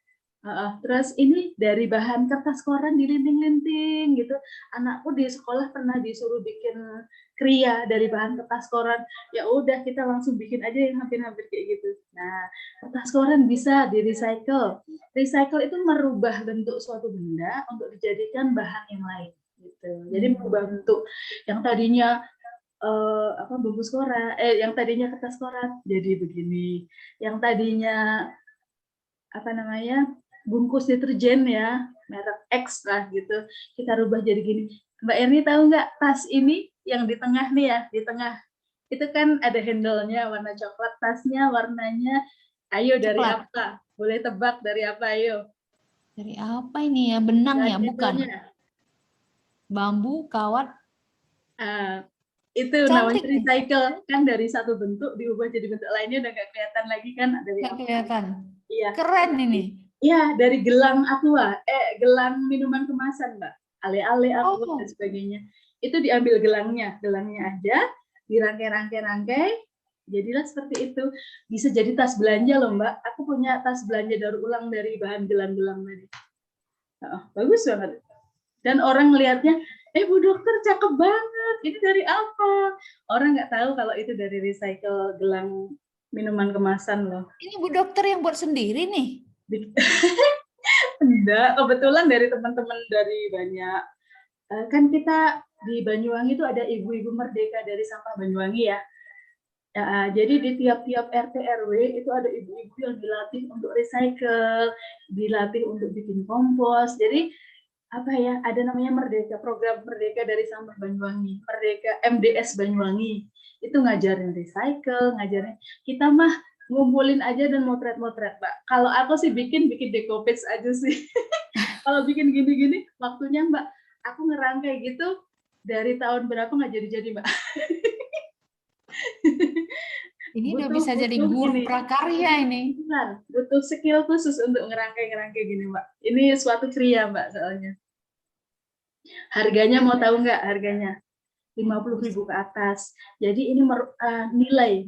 Terus ini dari bahan kertas koran dilinting-linting gitu. Anakku di sekolah pernah disuruh bikin kria dari bahan kertas koran. Ya udah kita langsung bikin aja yang hampir-hampir kayak gitu. Nah, kertas koran bisa di recycle. Recycle itu merubah bentuk suatu benda untuk dijadikan bahan yang lain. gitu. Jadi merubah bentuk yang tadinya bungkus koran, yang tadinya kertas koran jadi begini, yang tadinya bungkus deterjen ya merek X lah gitu, kita rubah jadi gini. Mbak Erni tahu nggak tas ini yang di tengah nih ya, di tengah itu kan ada handle-nya warna coklat, tasnya warnanya, ayo dari Coklat. apa? Boleh tebak dari apa, ayo? Dari apa ini ya? Benang ya? Bukan. Bambu, kawat. Itu namanya Cantik nih. recycle, kan dari satu bentuk diubah jadi bentuk lainnya udah nggak kelihatan lagi kan dari Nggak apa. kelihatan. Iya. Keren ini. Iya, dari gelang aqua, gelang minuman kemasan, Mbak. Ale-ale aqua dan sebagainya. Itu diambil gelangnya aja, dirangkai-rangkai-rangkai, jadilah seperti itu. Bisa jadi tas belanja loh, Mbak. Aku punya tas belanja daur ulang dari bahan gelang-gelang tadi. Bagus banget. Dan orang ngelihatnya, Bu Dokter cakep banget, ini dari apa? Orang nggak tahu kalau itu dari recycle gelang minuman kemasan loh. Ini Bu Dokter yang buat sendiri nih? Enggak, kebetulan dari teman-teman dari banyak. Kan kita di Banyuwangi itu ada ibu-ibu merdeka dari sampah Banyuwangi ya. Jadi di tiap-tiap RT RW itu ada ibu-ibu yang dilatih untuk recycle, dilatih untuk bikin kompos. Jadi ada namanya Merdeka, program Merdeka dari sampah Banyuwangi, Merdeka MDS Banyuwangi. Itu ngajarin recycle, ngajarin kita mah ngumpulin aja dan motret-motret, Mbak. Kalau aku sih bikin decopage aja sih. Kalau bikin gini-gini, waktunya Mbak, aku ngerangkai gitu dari tahun berapa nggak jadi-jadi, Mbak. Ini udah bisa jadi guru prakarya ini. Butuh skill khusus untuk ngerangkai gini, Mbak. Ini suatu kriya, Mbak, soalnya. Harganya mau tahu nggak harganya? 50.000 ke atas. Jadi ini bernilai.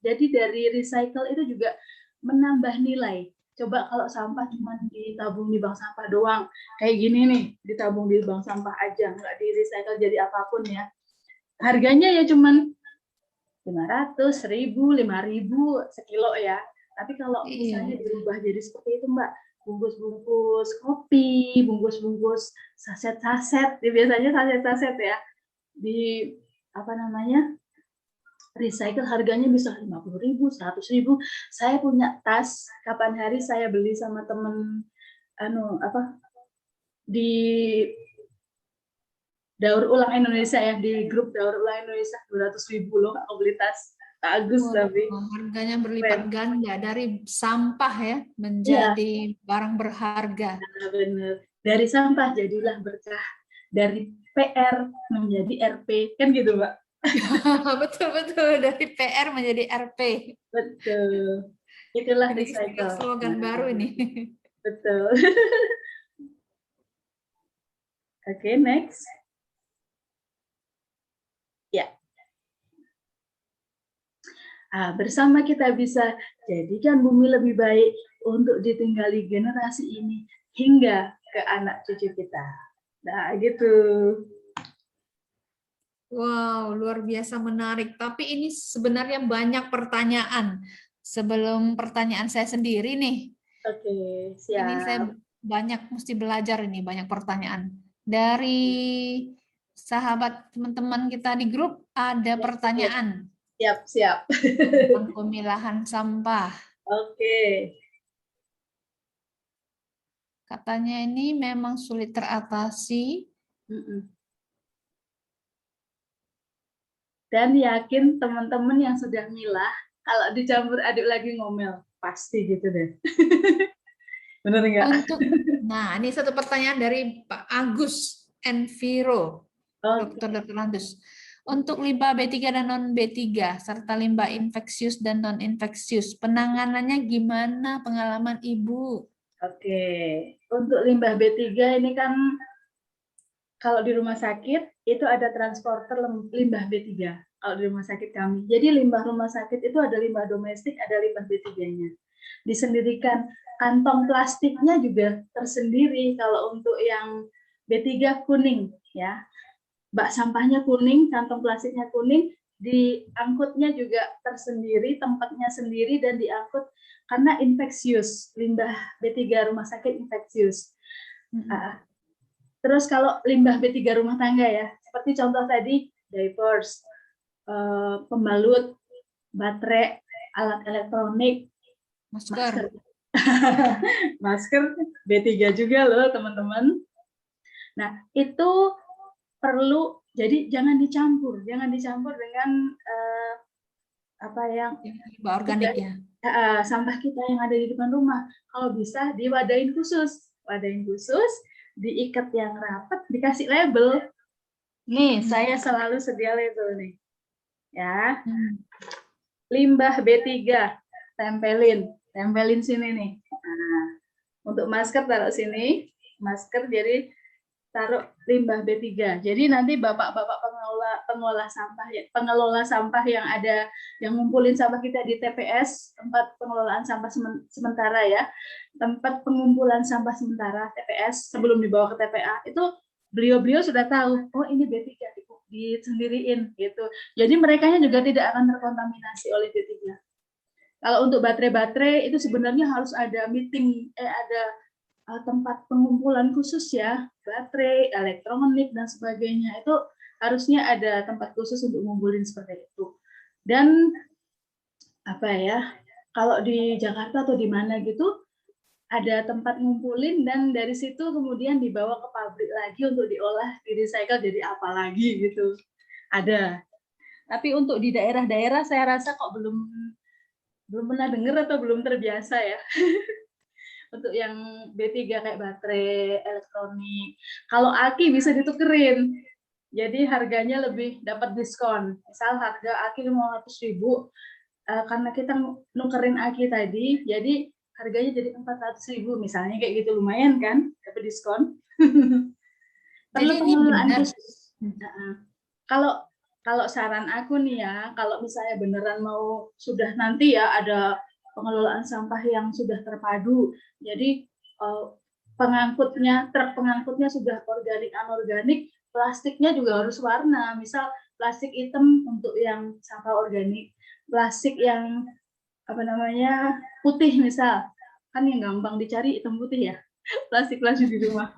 Jadi dari recycle itu juga menambah nilai. Coba kalau sampah cuma ditabung di bank sampah doang, kayak gini nih, ditabung di bank sampah aja, nggak di recycle jadi apapun ya. Harganya ya cuman 500, 1.000, 5.000 sekilo ya. Tapi kalau misalnya dirubah jadi seperti itu, Mbak, bungkus-bungkus kopi, bungkus-bungkus saset-saset, biasanya saset-saset ya, di recycle harganya bisa 50.000, 100.000. Saya punya tas, kapan hari saya beli sama temen di Daur Ulang Indonesia ya, di grup Daur Ulang Indonesia, 200.000 loh aku beli tas. Bagus tapi harganya berlipat ganda dari sampah ya menjadi barang berharga. Nah, bener. Dari sampah jadilah berkah, dari PR menjadi RP, kan gitu, Mbak? Betul dari PR menjadi RP. Betul. Itulah recycle. Slogan baru ini. Betul. Oke, next. Ya. Bersama kita bisa jadikan bumi lebih baik untuk ditinggali generasi ini hingga ke anak cucu kita. Nah, gitu. Wow, luar biasa menarik. Tapi ini sebenarnya banyak pertanyaan. Sebelum pertanyaan saya sendiri nih. Oke, siap. Ini saya banyak mesti belajar ini, banyak pertanyaan. Dari sahabat teman-teman kita di grup ada pertanyaan. Siap. Tentang pemilahan sampah. Oke. Katanya ini memang sulit teratasi. Dan yakin teman-teman yang sudah milah, kalau dicampur aduk lagi ngomel, pasti gitu deh. Bener nggak? Nah, ini satu pertanyaan dari Pak Agus Enviro, Dr. Landus. Untuk limbah B3 dan non-B3, serta limbah infeksius dan non-infeksius, penanganannya gimana pengalaman Ibu? Oke, untuk limbah B3 ini kan kalau di rumah sakit itu ada transporter limbah B3 kalau di rumah sakit kami. Jadi limbah rumah sakit itu ada limbah domestik, ada limbah B3-nya. Disendirikan. Kantong plastiknya juga tersendiri. Kalau untuk yang B3 kuning ya. Bak sampahnya kuning, kantong plastiknya kuning, diangkutnya juga tersendiri, tempatnya sendiri dan diangkut karena infeksius, limbah B3 rumah sakit infeksius. Terus kalau limbah B3 rumah tangga ya, seperti contoh tadi diapers, pembalut, baterai, alat elektronik, masker. Masker. Masker B3 juga loh teman-teman. Nah, itu perlu, jadi jangan dicampur dengan apa yang Limbah organik ya. sampah kita yang ada di depan rumah. Kalau bisa diwadahin khusus, diikat yang rapat, dikasih label. Nih, saya selalu sedia label nih. Ya. Limbah B3, tempelin sini nih. Nah, untuk masker taruh sini, masker jadi taruh limbah B3. Jadi nanti bapak-bapak pengelola sampah yang ada yang ngumpulin sampah kita di TPS, tempat pengelolaan sampah sementara ya. Tempat pengumpulan sampah sementara TPS sebelum dibawa ke TPA itu beliau sudah tahu, oh ini B3 disendiriin gitu. Jadi merekanya juga tidak akan terkontaminasi oleh B3. Kalau untuk baterai itu sebenarnya harus ada ada tempat pengumpulan khusus ya, baterai, elektronik dan sebagainya itu harusnya ada tempat khusus untuk ngumpulin seperti itu. Dan apa ya, kalau di Jakarta atau di mana gitu ada tempat ngumpulin dan dari situ kemudian dibawa ke pabrik lagi untuk diolah, di recycle jadi apa lagi gitu. Ada. Tapi untuk di daerah-daerah saya rasa kok belum pernah dengar atau belum terbiasa ya. Untuk yang B3 kayak baterai, elektronik. Kalau aki bisa ditukerin. Jadi harganya lebih dapat diskon. Misal harga aki 500.000, karena kita nukerin aki tadi, jadi harganya jadi 400.000 misalnya kayak gitu, lumayan kan dapat diskon. Perlu pengelolaan khusus. Kalau saran aku nih ya, kalau misalnya beneran mau sudah nanti ya ada pengelolaan sampah yang sudah terpadu, jadi truk pengangkutnya sudah organik anorganik, plastiknya juga harus warna, misal plastik hitam untuk yang sampah organik, plastik yang putih misal, kan yang gampang dicari hitam putih ya, plastik di rumah.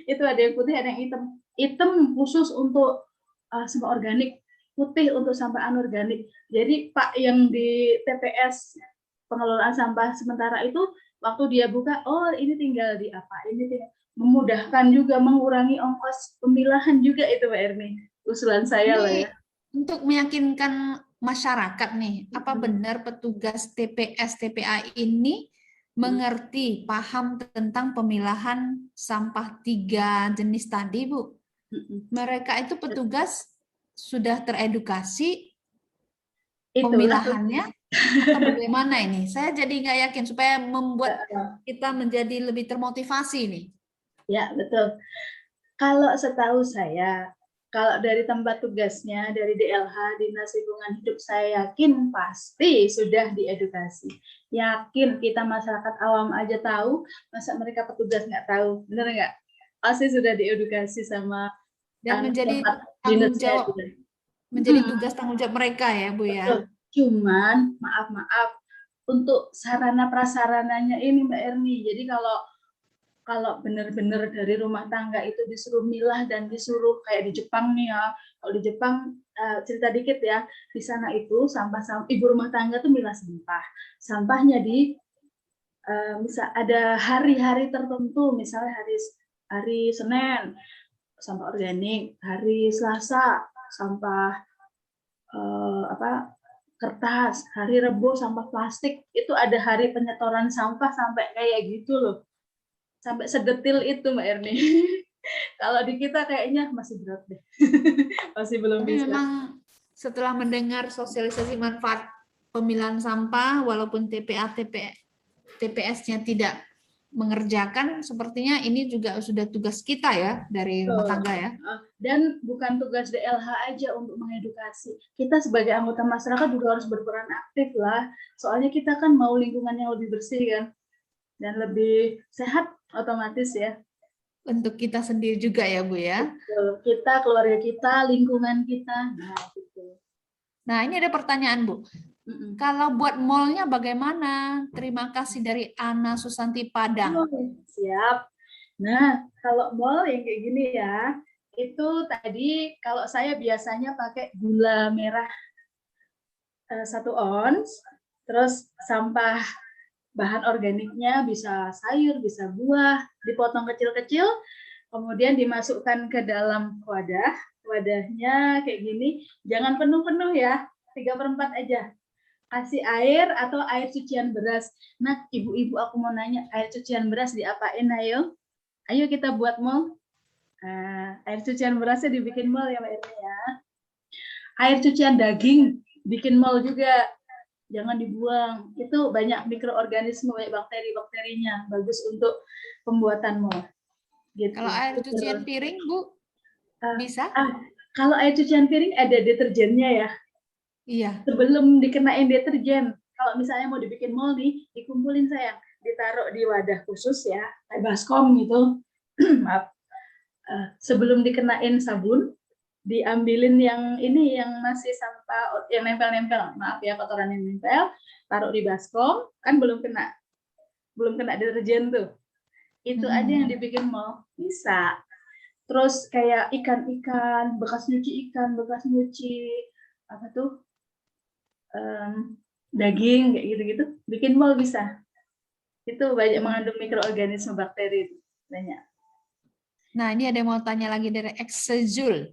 Itu ada yang putih, ada yang hitam khusus untuk sampah organik, putih untuk sampah anorganik. Jadi Pak yang di TPS pengelolaan sampah sementara itu waktu dia buka, oh ini tinggal di apa, ini tinggal, memudahkan juga, mengurangi ongkos pemilahan juga itu Mbak Erni. Usulan saya lah ya. Untuk meyakinkan masyarakat nih, apa benar petugas TPS TPA ini mengerti, paham tentang pemilahan sampah 3 jenis tadi, Bu? Mereka itu petugas sudah teredukasi pemilahannya atau bagaimana ini? Saya jadi nggak yakin, supaya membuat kita menjadi lebih termotivasi nih. Ya, betul. Kalau setahu saya, kalau dari tempat tugasnya, dari DLH, Dinas Lingkungan Hidup, saya yakin pasti sudah diedukasi. Yakin kita masyarakat awam aja tahu, masa mereka petugas nggak tahu, bener nggak? Pasti sudah diedukasi sama dan menjadi tanggung jawab, menjadi tugas tanggung jawab mereka ya Bu ya. Betul. Cuman maaf untuk sarana prasarananya ini Mbak Erni. Jadi kalau benar-benar dari rumah tangga itu disuruh milah dan disuruh kayak di Jepang nih ya. Kalau di Jepang cerita dikit ya, di sana itu sampah ibu rumah tangga tuh milah sampah. Sampahnya misal ada hari-hari tertentu, misalnya hari Senin sampah organik, hari Selasa sampah kertas, hari Rebo sampah plastik. Itu ada hari penyetoran sampah sampai kayak gitu loh. Sampai sedetil itu Mbak Erni. Kalau di kita kayaknya masih berat deh. Masih belum bisa. Memang setelah mendengar sosialisasi manfaat pemilahan sampah, walaupun TPS-nya tidak mengerjakan, sepertinya ini juga sudah tugas kita ya dari rumah tangga ya. Dan bukan tugas DLH aja untuk mengedukasi. Kita sebagai anggota masyarakat juga harus berperan aktif lah. Soalnya kita kan mau lingkungan yang lebih bersih kan, dan lebih sehat otomatis ya. Untuk kita sendiri juga ya Bu ya. Kita, keluarga kita, lingkungan kita. Nah, gitu. Nah ini ada pertanyaan Bu. Kalau buat mallnya bagaimana? Terima kasih dari Ana Susanti Padang. Siap. Nah, kalau mol yang kayak gini ya, itu tadi kalau saya biasanya pakai gula merah 1 ons, terus sampah bahan organiknya bisa sayur, bisa buah, dipotong kecil-kecil, kemudian dimasukkan ke dalam wadah. Wadahnya kayak gini, jangan penuh-penuh ya, 3/4 aja. Kasih air atau air cucian beras. Nah, ibu-ibu aku mau nanya, air cucian beras diapain ayo? Ayo kita buat mol. Air cucian berasnya dibikin mol ya Mbak Irma ya. Air cucian daging bikin mol juga. Jangan dibuang. Itu banyak mikroorganisme, banyak bakteri-bakterinya. Bagus untuk pembuatan mol. Gitu. Kalau air cucian piring, Bu, bisa? Kalau air cucian piring ada deterjennya ya. Iya. Sebelum dikenain deterjen, kalau misalnya mau dibikin mol nih, dikumpulin sayang, ditaruh di wadah khusus ya, kayak baskom gitu. Maaf. Sebelum dikenain sabun, diambilin yang ini yang masih sampah yang nempel-nempel, maaf ya kotoran yang nempel, taruh di baskom, kan belum kena deterjen tuh. Itu aja yang dibikin mol, bisa. Terus kayak ikan-ikan, bekas nyuci ikan, bekas nyuci apa tuh daging kayak gitu-gitu, bikin mol bisa. Itu banyak mengandung mikroorganisme bakteri banyak. Nah, ini ada yang mau tanya lagi dari Exezul.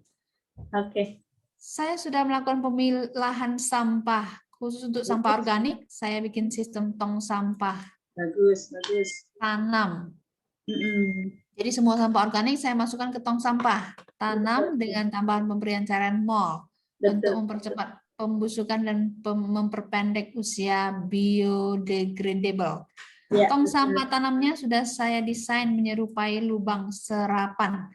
Oke. Saya sudah melakukan pemilahan sampah khusus untuk sampah organik. Saya bikin sistem tong sampah. Bagus. Tanam. Jadi semua sampah organik saya masukkan ke tong sampah. Tanam dengan tambahan pemberian cairan mol untuk mempercepat pembusukan dan memperpendek usia biodegradable. Ya, Tong sampah tanamnya sudah saya desain menyerupai lubang serapan.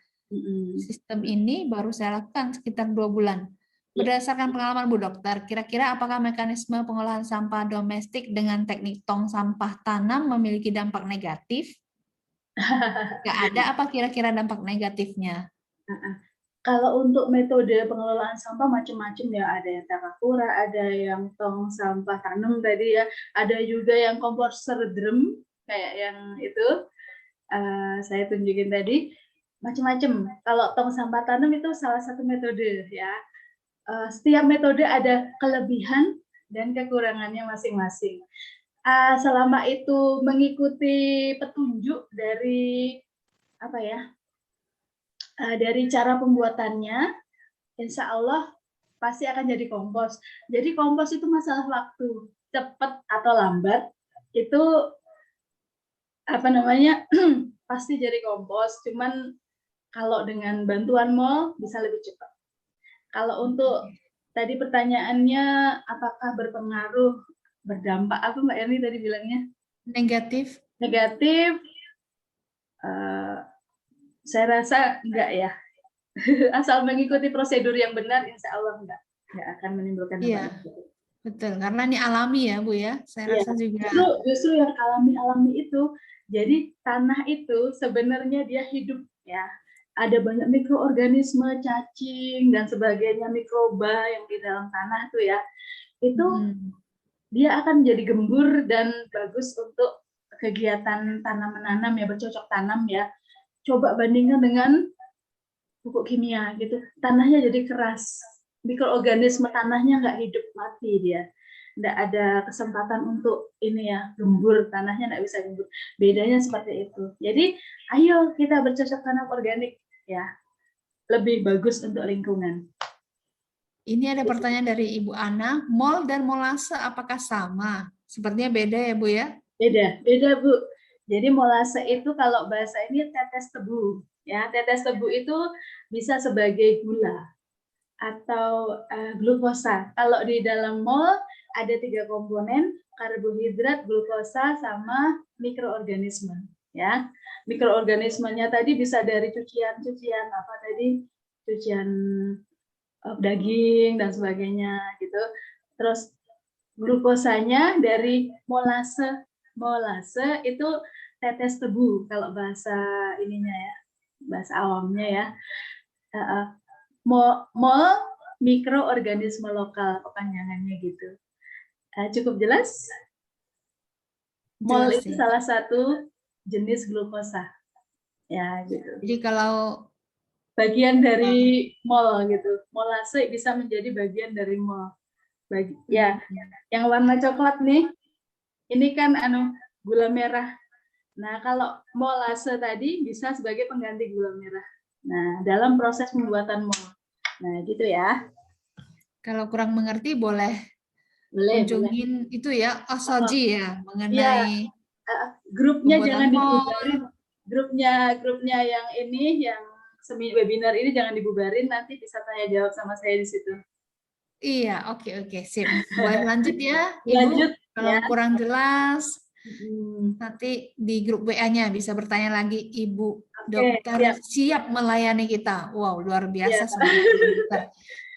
Sistem ini baru saya lakukan sekitar 2 bulan. Berdasarkan pengalaman Bu Dokter, kira-kira apakah mekanisme pengolahan sampah domestik dengan teknik tong sampah tanam memiliki dampak negatif? Nggak ada apa kira-kira dampak negatifnya? Kalau untuk metode pengelolaan sampah macam-macam ya, ada yang takakura, ada yang tong sampah tanam tadi ya, ada juga yang komposter drum kayak yang itu saya tunjukin tadi, macam-macam. Kalau tong sampah tanam itu salah satu metode ya. Setiap metode ada kelebihan dan kekurangannya masing-masing. Selama itu mengikuti petunjuk dari apa ya, dari cara pembuatannya, insya Allah pasti akan jadi kompos. Jadi kompos itu masalah waktu, cepat atau lambat itu apa namanya pasti jadi kompos. Cuman kalau dengan bantuan mol bisa lebih cepat. Kalau untuk tadi pertanyaannya apakah berpengaruh, berdampak apa Mbak Erni tadi bilangnya? Negatif. Negatif. Saya rasa enggak ya. Asal mengikuti prosedur yang benar, insya Allah enggak akan menimbulkan dampak negatif. Betul, karena ini alami ya Bu ya. Saya rasa juga. Justru yang alami itu, jadi tanah itu sebenarnya dia hidup ya. Ada banyak mikroorganisme, cacing dan sebagainya, mikroba yang di dalam tanah tuh ya. Itu dia akan jadi gembur dan bagus untuk kegiatan tanam menanam ya, bercocok tanam ya. Coba bandingkan dengan pupuk kimia gitu, tanahnya jadi keras, mikroorganisme tanahnya nggak hidup, mati dia, nggak ada kesempatan untuk ini ya, gembur, tanahnya nggak bisa gembur. Bedanya seperti itu. Jadi ayo kita bercocok tanam organik ya, lebih bagus untuk lingkungan. Ini ada pertanyaan dari Ibu Ana, mol dan molase apakah sama? Sepertinya beda ya Bu ya? Beda Bu. Jadi molase itu kalau bahasa ini tetes tebu ya, tetes tebu itu bisa sebagai gula atau glukosa. Kalau di dalam mol ada 3 komponen, karbohidrat, glukosa, sama mikroorganisme. Ya, mikroorganismenya tadi bisa dari cucian apa tadi, cucian daging dan sebagainya gitu. Terus glukosanya dari molase. Molase itu tetes tebu kalau bahasa ininya ya, bahasa awamnya ya. Mol mikroorganisme lokal, kepanjangannya gitu. Cukup jelas? Mol itu salah satu jenis glukosa. Ya, gitu. Jadi kalau Bagian dari mall gitu. Molase bisa menjadi bagian dari mall. Ya, yang warna coklat nih, ini kan gula merah. Nah, kalau molase tadi bisa sebagai pengganti gula merah. Nah, dalam proses pembuatan mol. Nah, gitu ya. kalau kurang mengerti boleh Boleh, boleh. kunjungin itu ya, Osoji ya, Iya, mengenai grupnya pembuatan jangan mall. dibubarin. Grupnya yang ini, yang semi webinar ini jangan dibubarin. Nanti bisa tanya jawab sama saya di situ. Iya, oke, sip. Boleh lanjut ya, Ibu. Lanjut Kalau ya. kurang jelas, Hmm. nanti di grup WA-nya bisa bertanya lagi, Ibu Oke, dokter siap. siap melayani kita. Wow, luar Ya, biasa semangat Ibu dokter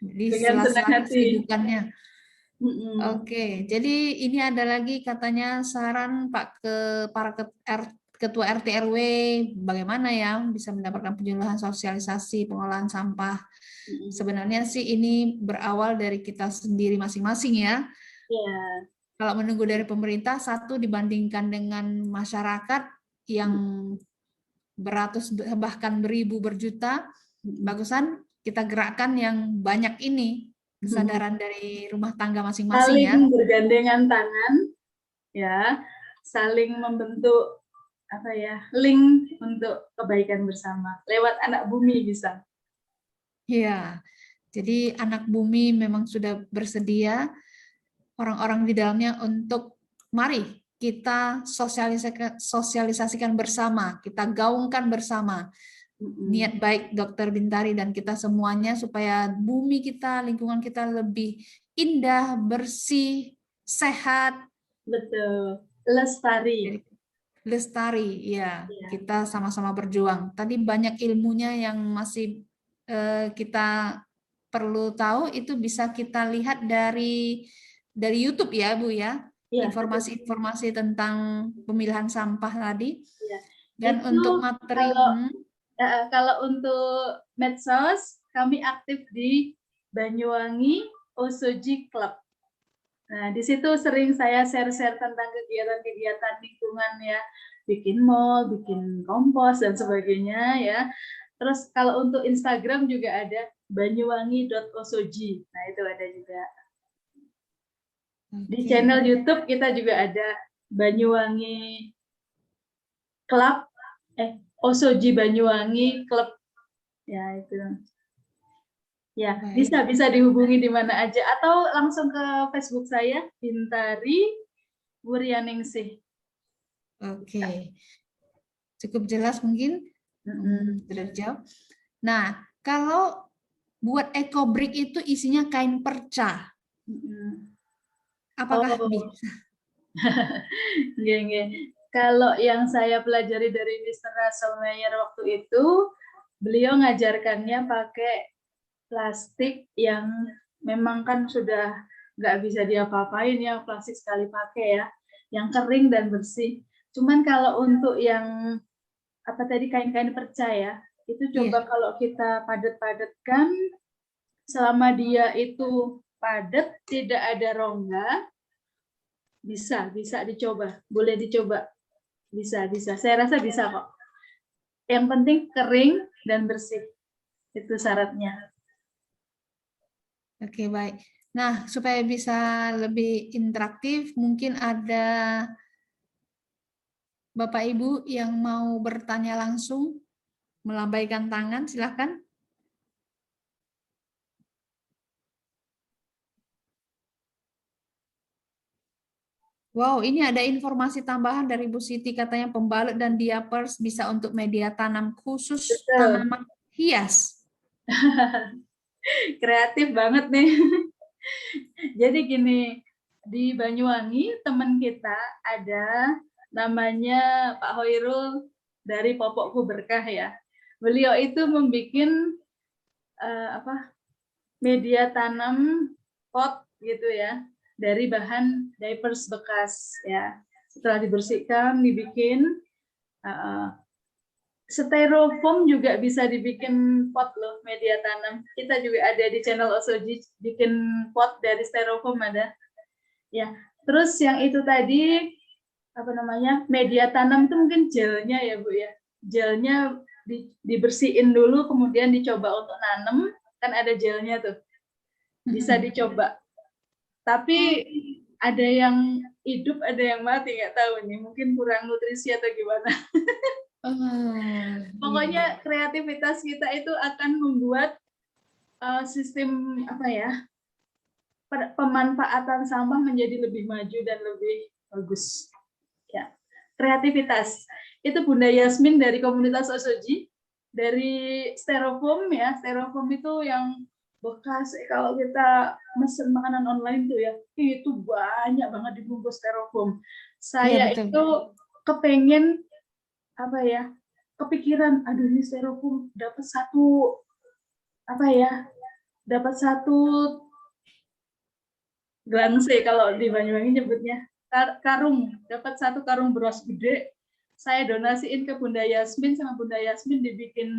di dengan senang sela-sela hati. kesibukannya. Hmm. Oke, jadi ini ada lagi katanya saran Pak ke para ketua RT RW bagaimana ya bisa mendapatkan penyuluhan sosialisasi pengolahan sampah. Sebenarnya sih ini berawal dari kita sendiri masing-masing ya. Ya. Kalau menunggu dari pemerintah, satu dibandingkan dengan masyarakat yang beratus bahkan beribu berjuta, bagusan kita gerakkan yang banyak ini kesadaran dari rumah tangga masing-masing ya. Saling bergandengan tangan, ya, saling membentuk apa ya, link untuk kebaikan bersama lewat anak bumi bisa. Iya. Jadi anak bumi memang sudah bersedia orang-orang di dalamnya untuk mari kita sosialisasikan bersama, kita gaungkan bersama niat baik Dokter Bintari dan kita semuanya supaya bumi kita, lingkungan kita lebih indah, bersih, sehat. Betul. Lestari. Lestari, ya. Kita sama-sama berjuang. Tadi banyak ilmunya yang masih kita perlu tahu, itu bisa kita lihat dari YouTube ya, Bu ya. Ya, Informasi-informasi tentang pemilihan sampah tadi. ya. Dan Itu untuk materi, kalau untuk medsos kami aktif di Banyuwangi Osoji Club. Nah, di situ sering saya share-share tentang kegiatan-kegiatan lingkungan ya, bikin mall, bikin kompos dan sebagainya ya. Terus kalau untuk Instagram juga ada banyuwangi.osoji. Nah, itu ada juga. Di channel YouTube kita juga ada Banyuwangi Club, Osoji Banyuwangi Club. Ya, itu. Ya, bisa dihubungi di mana aja atau langsung ke Facebook saya Bintari Wuryaningsih. Oke. Cukup jelas mungkin? Sudah dijawab. Nah, kalau buat ekobrik itu isinya kain perca. Apakah bisa? Kalau yang saya pelajari dari Mr. Russell Meyer waktu itu, beliau ngajarkannya pakai plastik yang memang kan sudah nggak bisa diapa-apain ya, plastik sekali pakai ya, yang kering dan bersih. Cuman kalau untuk yang apa tadi kain-kain perca ya, itu coba kalau kita padat-padatkan, selama dia itu padat, tidak ada rongga, bisa dicoba, boleh dicoba, bisa. Saya rasa bisa kok. Yang penting kering dan bersih, itu syaratnya. Oke, baik. Nah, supaya bisa lebih interaktif, mungkin ada Bapak Ibu yang mau bertanya langsung, melambaikan tangan, silakan. Wow, ini ada informasi tambahan dari Bu Siti, katanya pembalut dan diapers bisa untuk media tanam khusus tanaman hias. Kreatif banget nih. Jadi gini, di Banyuwangi teman kita ada namanya Pak Hoirul dari Popokku Berkah ya. Beliau itu membuat media tanam pot gitu ya dari bahan diapers bekas ya. Setelah dibersihkan, dibikin styrofoam juga bisa dibikin pot loh, media tanam. Kita juga ada di channel Osoji bikin pot dari styrofoam ada. Ya, terus yang itu tadi apa namanya? Media tanam itu mungkin gelnya ya, Bu ya. gelnya dibersihin dulu, kemudian dicoba untuk nanam, kan ada gelnya tuh, bisa dicoba. Tapi ada yang hidup, ada yang mati, nggak tahu nih, mungkin kurang nutrisi atau gimana. Pokoknya kreativitas kita itu akan membuat sistem apa ya, pemanfaatan sampah menjadi lebih maju dan lebih bagus. Ya, kreativitas. Itu Bunda Yasmin dari komunitas Osoji, dari styrofoam ya. Styrofoam itu yang bekas kalau kita mesen makanan online tuh ya, itu banyak banget dibungkus styrofoam. Saya itu kepengen apa ya, kepikiran, aduh ini styrofoam dapat satu apa ya, dapat satu glangse kalau di Banyuwangi nyebutnya, karung, dapat satu karung beras gede, saya donasiin ke Bunda Yasmin, sama Bunda Yasmin dibikin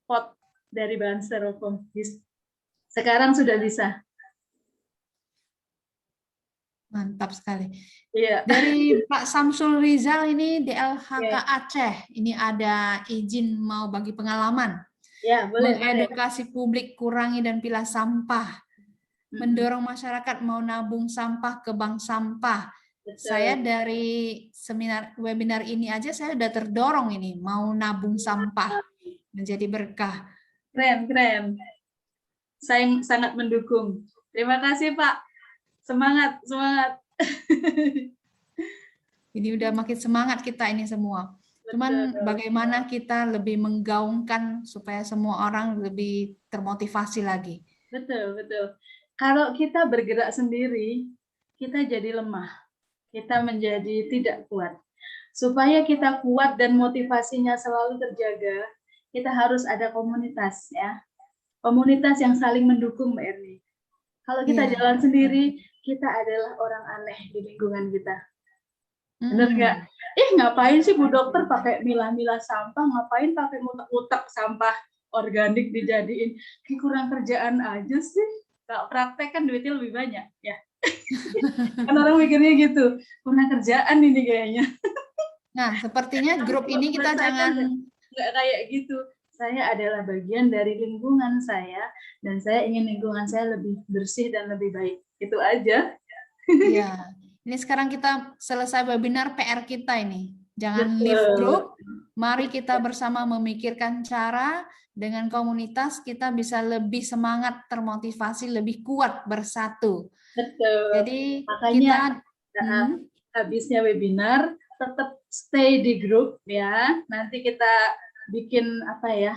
pot dari bahan styrofoam. Sekarang sudah bisa. Mantap sekali. Iya. Dari Pak Samsul Rizal ini DLHK Aceh, ini ada izin mau bagi pengalaman. Ya, boleh. Mengedukasi publik kurangi dan pilah sampah. Mendorong masyarakat mau nabung sampah ke bank sampah. Betul. Saya dari webinar ini aja saya udah terdorong ini mau nabung sampah menjadi berkah. Keren, keren. Saya sangat mendukung. Terima kasih Pak. Semangat, semangat. Ini udah makin semangat kita ini semua. Cuman bagaimana kita lebih menggaungkan supaya semua orang lebih termotivasi lagi. Betul, betul. Kalau kita bergerak sendiri, kita jadi lemah. Kita menjadi tidak kuat. Supaya kita kuat dan motivasinya selalu terjaga, kita harus ada komunitas ya. Komunitas yang saling mendukung, Mbak Erni. Kalau kita jalan sendiri, kita adalah orang aneh di lingkungan kita. Benar nggak? Ngapain sih Bu Dokter pakai milah-milah sampah? Ngapain pakai mutak-mutak sampah organik dijadiin? Kayak kurang kerjaan aja sih. Kalau praktek kan duitnya lebih banyak ya. Kan orang mikirnya gitu. Kurang kerjaan ini kayaknya. Nah, sepertinya grup ini kita jangan nggak kayak gitu. Saya adalah bagian dari lingkungan saya, dan saya ingin lingkungan saya lebih bersih dan lebih baik. Itu aja. Iya. Ini sekarang kita selesai webinar, PR kita ini. Jangan leave group. Mari kita bersama memikirkan cara dengan komunitas kita bisa lebih semangat, termotivasi, lebih kuat bersatu. Betul. Jadi makanya kita habisnya webinar tetap stay di grup ya. Nanti kita bikin apa ya,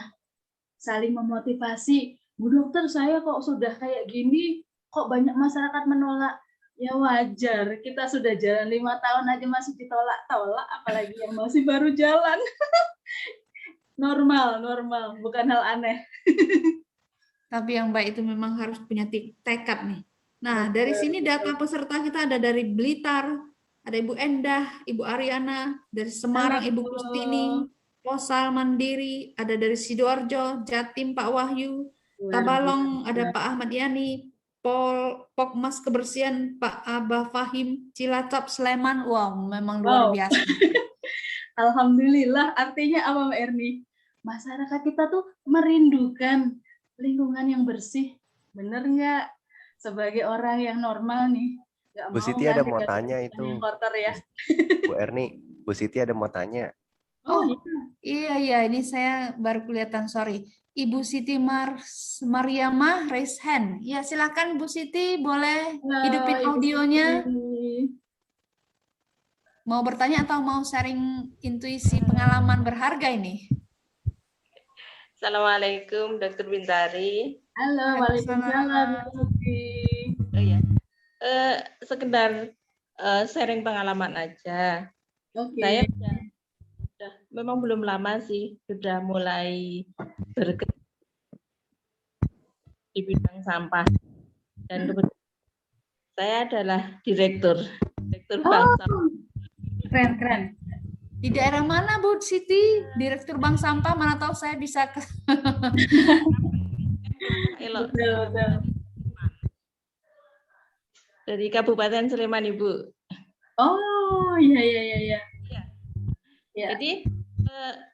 saling memotivasi. Bu Dokter, saya kok sudah kayak gini, kok banyak masyarakat menolak. Ya wajar, kita sudah jalan 5 tahun aja masih ditolak-tolak, apalagi yang masih baru jalan. Normal, bukan hal aneh. Tapi yang baik itu memang harus punya tekad nih. Nah, dari sini data peserta kita ada dari Blitar, ada Ibu Endah, Ibu Ariana, dari Semarang Ibu Kustini, Posal Mandiri, ada dari Sidoarjo, Jatim Pak Wahyu, Tabalong ada Pak Ahmad Yani, Pokmas Kebersihan Pak Abah Fahim, Cilacap Sleman. Wow, memang luar biasa. Alhamdulillah, artinya apa Mbak Erni? Masyarakat kita tuh merindukan lingkungan yang bersih. Bener nggak? Sebagai orang yang normal nih, nggak Bu Siti ada mau tanya itu. Kotor ya. Bu Erni, Bu Siti ada mau tanya. Oh iya, ini saya baru kelihatan, sorry. Ibu Siti Mariamah raise hand. Ya silakan Bu Siti, boleh hidupin audionya. Mau bertanya atau mau sharing intuisi pengalaman berharga ini? Assalamualaikum Dr. Bintari. Halo, waalaikumsalam. Sekedar sharing pengalaman aja. Saya memang belum lama sih sudah mulai bergerak di bidang sampah, dan kebetulan saya adalah direktur bank sampah. Keren. Di daerah mana Bu Siti? Direktur bank sampah, mana tahu saya bisa ke Dari Kabupaten Sleman, Ibu. Oh, iya. Jadi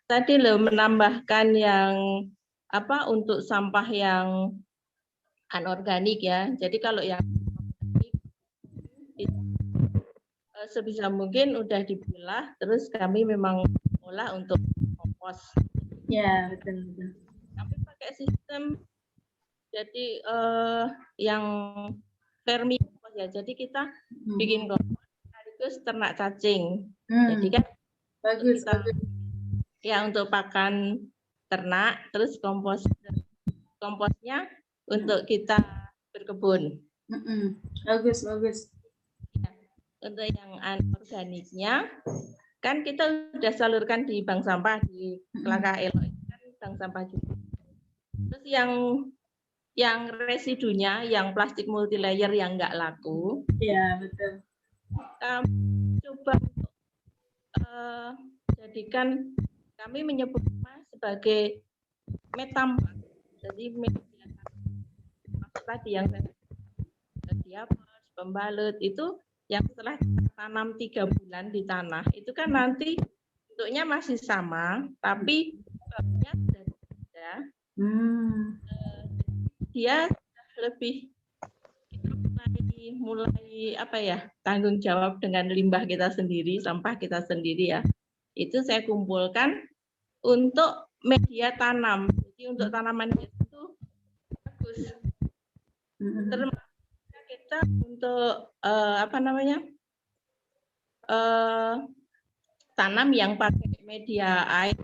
tadi loh menambahkan yang apa untuk sampah yang anorganik ya. Jadi kalau yang sebisa mungkin udah dipilah, terus kami memang olah untuk kompos. Ya, betul betul. Kami pakai sistem jadi yang vermikompos ya. Jadi kita bikin kompos sekaligus ternak cacing. Jadi kan bagus, kita, bagus. ya untuk pakan ternak, terus komposnya untuk kita berkebun. Bagus, bagus. Untuk yang anorganiknya kan kita sudah salurkan di bank sampah di Langkah Elok kan bank sampah juga. Terus yang residunya yang plastik multilayer yang nggak laku, ya betul. Coba untuk jadikan, kami menyebutnya sebagai metampak. Jadi media tadi yang diapers, pembalut itu yang setelah tanam 3 bulan di tanah itu kan nanti bentuknya masih sama tapi babnya sudah beda. Dia lebih mulai apa ya, tanggung jawab dengan limbah kita sendiri, sampah kita sendiri ya. Itu saya kumpulkan untuk media tanam. Jadi untuk tanaman itu bagus. Termasuk kita untuk tanam yang pakai media air,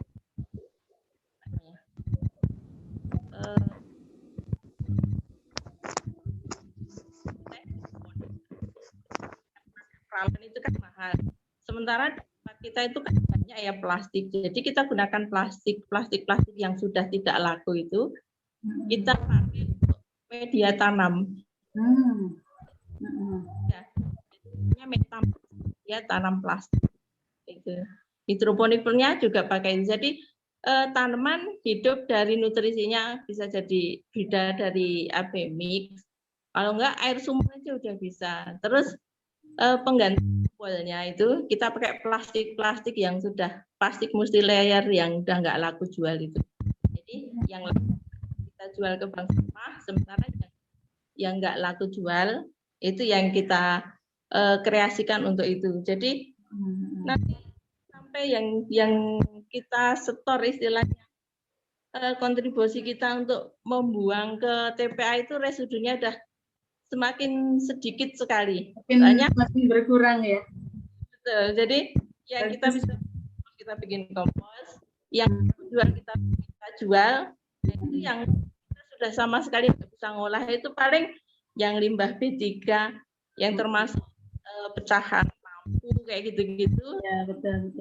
itu kan mahal. Sementara kita itu kan banyak ya plastik. Jadi kita gunakan plastik yang sudah tidak laku itu kita pakai untuk media tanam. Ya, metampak ya, tanam plastik itu. Hidroponiknya juga pakai. Jadi tanaman hidup dari nutrisinya bisa jadi beda dari mix. Kalau enggak air sumur aja udah bisa. Terus pengganti polnya itu kita pakai plastik yang sudah plastik multilayer yang udah nggak laku jual itu. Jadi yang kita jual ke bank sampah, sementara yang nggak laku jual itu yang kita kreasikan untuk itu. Jadi nanti sampai yang kita setor istilahnya kontribusi kita untuk membuang ke TPA itu residunya udah semakin sedikit sekali. Makin berkurang ya. Betul. Jadi ya kita bikin kompos, yang kita jual, itu yang sudah sama sekali nggak bisa ngolah itu paling yang limbah B3 yang termasuk pecahan lampu kayak gitu-gitu. Ya betul.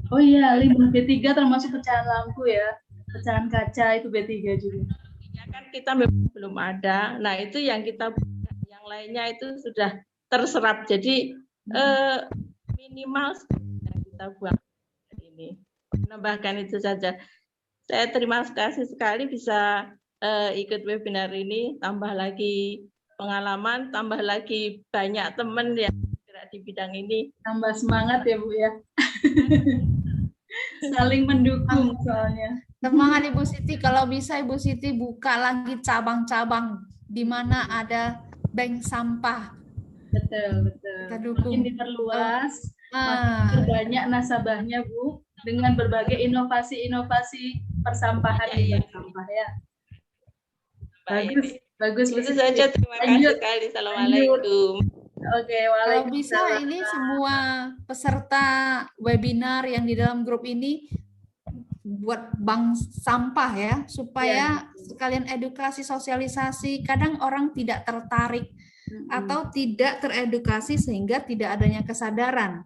Oh iya, limbah B3 termasuk pecahan lampu ya, pecahan kaca itu B3 juga. Ya kan kita memang belum ada. Nah itu yang kita, yang lainnya itu sudah terserap. Jadi minimal yang kita buang ini. Menambahkan itu saja. Saya terima kasih sekali bisa ikut webinar ini, tambah lagi pengalaman, tambah lagi banyak teman yang bergerak di bidang ini. Tambah semangat ya Bu ya. Saling mendukung soalnya. Semangat Ibu Siti, kalau bisa Ibu Siti buka lagi cabang-cabang di mana ada bank sampah. Betul. Kita dukung. Makin diperluas, makin banyak nasabahnya Bu, dengan berbagai inovasi persampahan di bank sampah ya. Bagus. Itu saja, terima kasih sekali. Assalamualaikum. Oke, kalau bisa ini semua peserta webinar yang di dalam grup ini buat bank sampah ya, supaya sekalian edukasi, sosialisasi. Kadang orang tidak tertarik atau tidak teredukasi sehingga tidak adanya kesadaran.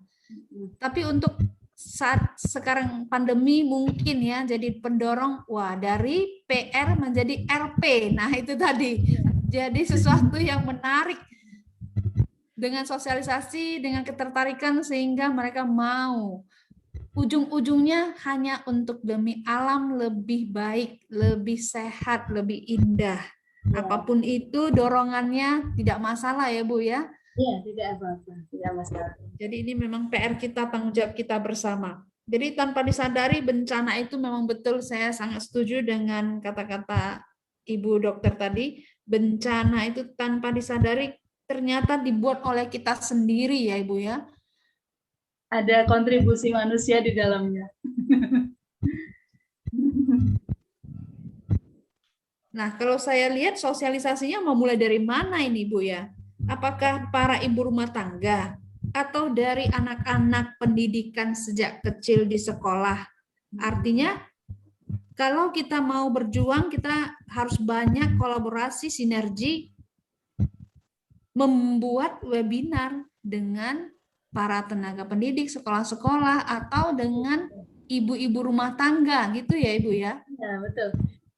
Tapi untuk saat sekarang pandemi mungkin ya jadi pendorong, dari PR menjadi RP. Nah itu tadi, jadi sesuatu yang menarik dengan sosialisasi, dengan ketertarikan sehingga mereka mau. Ujung-ujungnya hanya untuk demi alam lebih baik, lebih sehat, lebih indah. Apapun itu dorongannya tidak masalah ya Bu ya. Iya, tidak apa-apa, tidak masalah. Jadi ini memang PR kita, tanggung jawab kita bersama. Jadi tanpa disadari bencana itu memang betul, saya sangat setuju dengan kata-kata Ibu dokter tadi. Bencana itu tanpa disadari ternyata dibuat oleh kita sendiri ya Ibu ya. Ada kontribusi manusia di dalamnya. Nah, kalau saya lihat sosialisasinya mau mulai dari mana ini Bu ya? Apakah para ibu rumah tangga atau dari anak-anak pendidikan sejak kecil di sekolah? Artinya kalau kita mau berjuang, kita harus banyak kolaborasi, sinergi, membuat webinar dengan para tenaga pendidik sekolah-sekolah atau dengan ibu-ibu rumah tangga gitu ya Ibu ya? Ya, betul.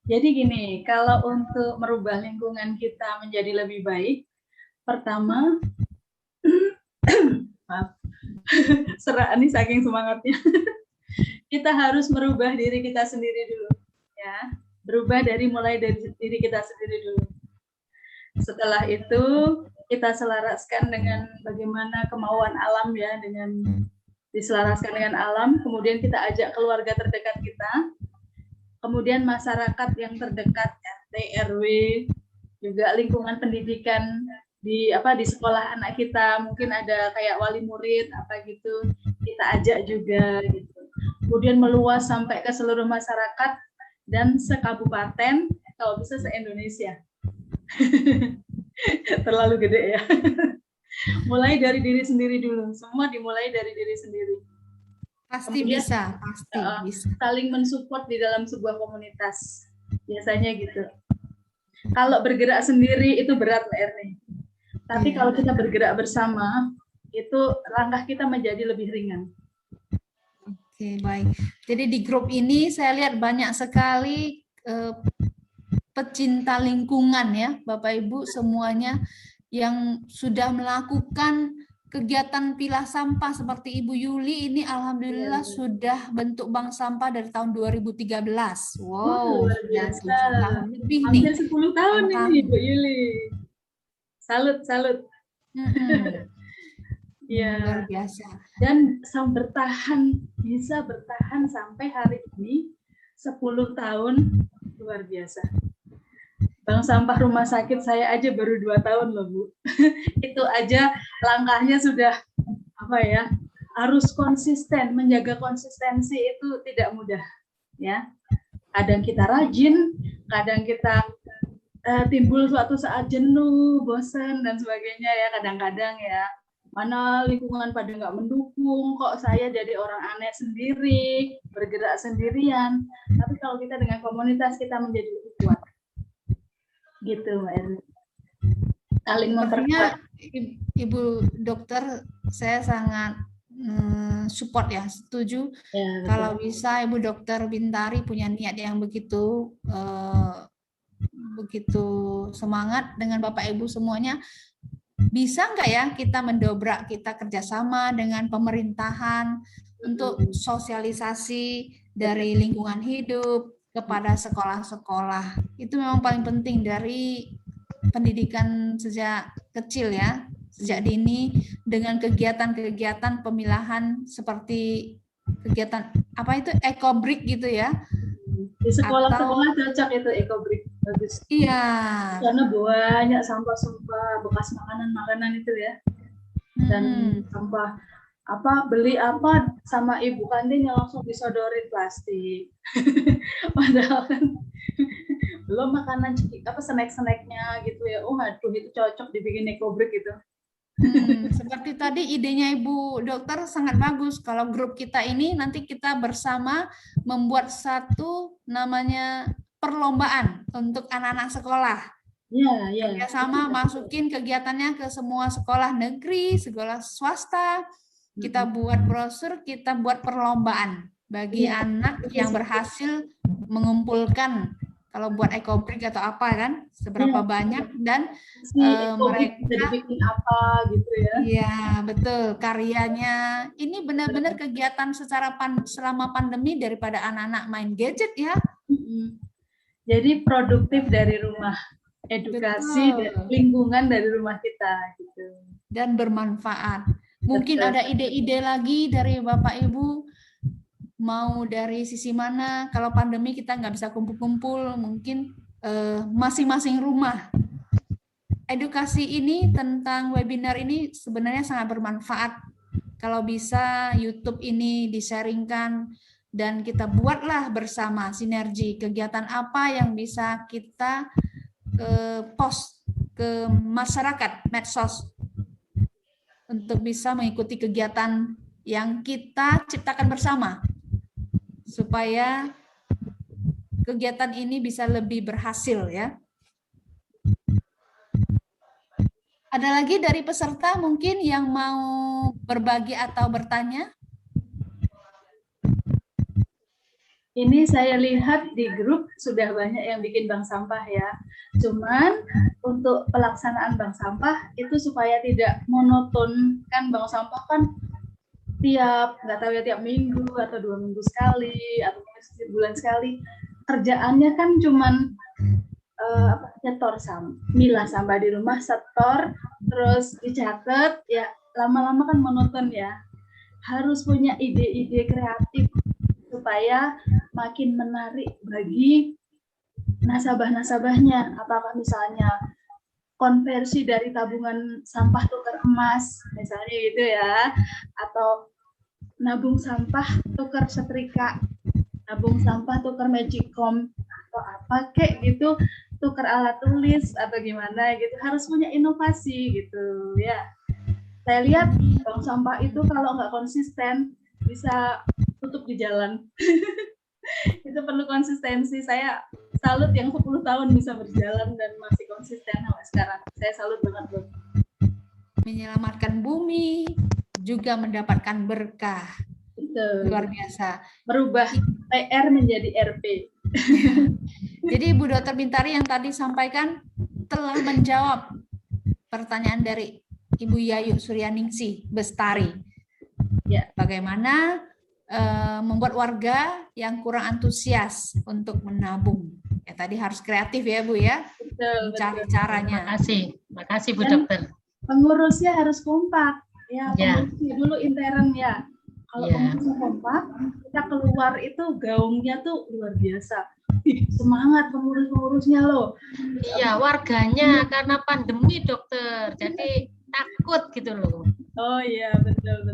Jadi gini, kalau untuk merubah lingkungan kita menjadi lebih baik, pertama, maaf, serak nih saking semangatnya. Kita harus merubah diri kita sendiri dulu, ya. Mulai dari diri kita sendiri dulu. Setelah itu kita selaraskan dengan bagaimana kemauan alam ya, dengan diselaraskan dengan alam. Kemudian kita ajak keluarga terdekat kita, kemudian masyarakat yang terdekat, RT, RW, juga lingkungan pendidikan di sekolah anak kita, mungkin ada kayak wali murid apa gitu, kita ajak juga gitu. Kemudian meluas sampai ke seluruh masyarakat dan sekabupaten, kalau bisa se-Indonesia. Terlalu gede ya. Mulai dari diri sendiri dulu, semua dimulai dari diri sendiri. Pasti Kemudian, bisa, pasti bisa. Saling mensupport di dalam sebuah komunitas, biasanya gitu. Kalau bergerak sendiri itu berat Mbak Erni. Tapi kalau kita bergerak bersama, itu langkah kita menjadi lebih ringan. Oke, baik. Jadi di grup ini saya lihat banyak sekali pecinta lingkungan ya, Bapak Ibu semuanya yang sudah melakukan kegiatan pilah sampah seperti Ibu Yuli ini alhamdulillah sudah bentuk bank sampah dari tahun 2013. Wow, sudah 7 tahun lebih nih. Hampir 10 tahun ini Ibu Yuli. Salut. Ya, luar biasa. Dan bisa bertahan sampai hari ini 10 tahun, luar biasa. Bank sampah rumah sakit saya aja baru 2 tahun loh Bu. Itu aja langkahnya sudah harus konsisten, menjaga konsistensi itu tidak mudah ya. Kadang kita rajin, kadang kita timbul suatu saat jenuh, bosan dan sebagainya ya, kadang-kadang ya. Mana lingkungan pada nggak mendukung, kok saya jadi orang aneh sendiri, bergerak sendirian. Tapi kalau kita dengan komunitas, kita menjadi lebih kuat. Gitu Mbak Erni. Saling memperkuat. Ibu dokter, saya sangat support ya, setuju. Ya, kalau bisa Ibu Dokter Bintari punya niat yang begitu semangat dengan Bapak Ibu semuanya, bisa nggak ya kita mendobrak, kita kerjasama dengan pemerintahan untuk sosialisasi dari lingkungan hidup kepada sekolah-sekolah. Itu memang paling penting dari pendidikan sejak kecil ya, sejak dini, dengan kegiatan-kegiatan pemilahan seperti kegiatan ekobrik gitu ya. Di sekolah-sekolah cocok itu ekobrik, bagus. Iya. Karena banyak sampah-sampah bekas makanan-makanan itu ya. Dan sampah beli sama ibu kantin yang langsung disodorin plastik. Padahal kan belum makanan snack-snacknya gitu ya. Aduh itu cocok dibikin ekobrik gitu. Seperti tadi idenya Ibu Dokter sangat bagus. Kalau grup kita ini nanti kita bersama membuat satu namanya perlombaan untuk anak-anak sekolah. Iya. Sama masukin kegiatannya ke semua sekolah negeri, sekolah swasta. Kita buat brosur, kita buat perlombaan bagi anak yang berhasil mengumpulkan, kalau buat ekobrik atau apa kan, seberapa banyak, dan mereka bikin apa gitu ya. Iya, betul, karyanya. Ini benar-benar kegiatan selama pandemi daripada anak-anak main gadget ya. Jadi produktif dari rumah, edukasi dan lingkungan dari rumah kita gitu. Dan bermanfaat. Mungkin ada ide-ide lagi dari Bapak Ibu mau dari sisi mana. Kalau pandemi kita nggak bisa kumpul-kumpul, mungkin masing-masing rumah. Edukasi ini tentang webinar ini sebenarnya sangat bermanfaat. Kalau bisa YouTube ini disaringkan dan kita buatlah bersama sinergi kegiatan apa yang bisa kita post ke masyarakat medsos untuk bisa mengikuti kegiatan yang kita ciptakan bersama supaya kegiatan ini bisa lebih berhasil ya. Ada lagi dari peserta mungkin yang mau berbagi atau bertanya? Ini saya lihat di grup sudah banyak yang bikin bank sampah ya. Cuman untuk pelaksanaan bank sampah itu supaya tidak monoton, kan bank sampah kan nggak tahu ya tiap minggu atau 2 minggu sekali atau sebulan sekali. Kerjaannya kan cuman nyetor milah sampah di rumah, setor, terus dicatat, ya lama-lama kan monoton ya. Harus punya ide-ide kreatif supaya makin menarik bagi nasabah-nasabahnya. Apakah misalnya konversi dari tabungan sampah tukar emas, misalnya gitu ya, atau nabung sampah tukar setrika, nabung sampah tukar magicom, atau apa kayak gitu, tukar alat tulis atau gimana gitu. Harus punya inovasi gitu ya. Saya lihat bank sampah itu kalau nggak konsisten bisa tutup di jalan. Itu perlu konsistensi. Saya salut yang 10 tahun bisa berjalan dan masih konsisten sampai sekarang. Saya salut banget loh. Menyelamatkan bumi, juga mendapatkan berkah. Betul. Luar biasa. Merubah PR menjadi RP. Jadi Bu Dr. Bintari yang tadi sampaikan telah menjawab pertanyaan dari Ibu Yayu Suryaningsih Bestari. Ya. Bagaimana membuat warga yang kurang antusias untuk menabung. Ya tadi harus kreatif ya Bu ya. Betul. Cari caranya. Makasih Bu Dokter. Pengurusnya harus kompak. Ya, Ya. pengurusnya dulu intern ya. Kalau pengurusnya kompak, kita keluar itu gaungnya tuh luar biasa. Semangat pengurus-pengurusnya loh. Iya, warganya karena pandemi Dokter, jadi takut gitu loh. Oh iya, betul.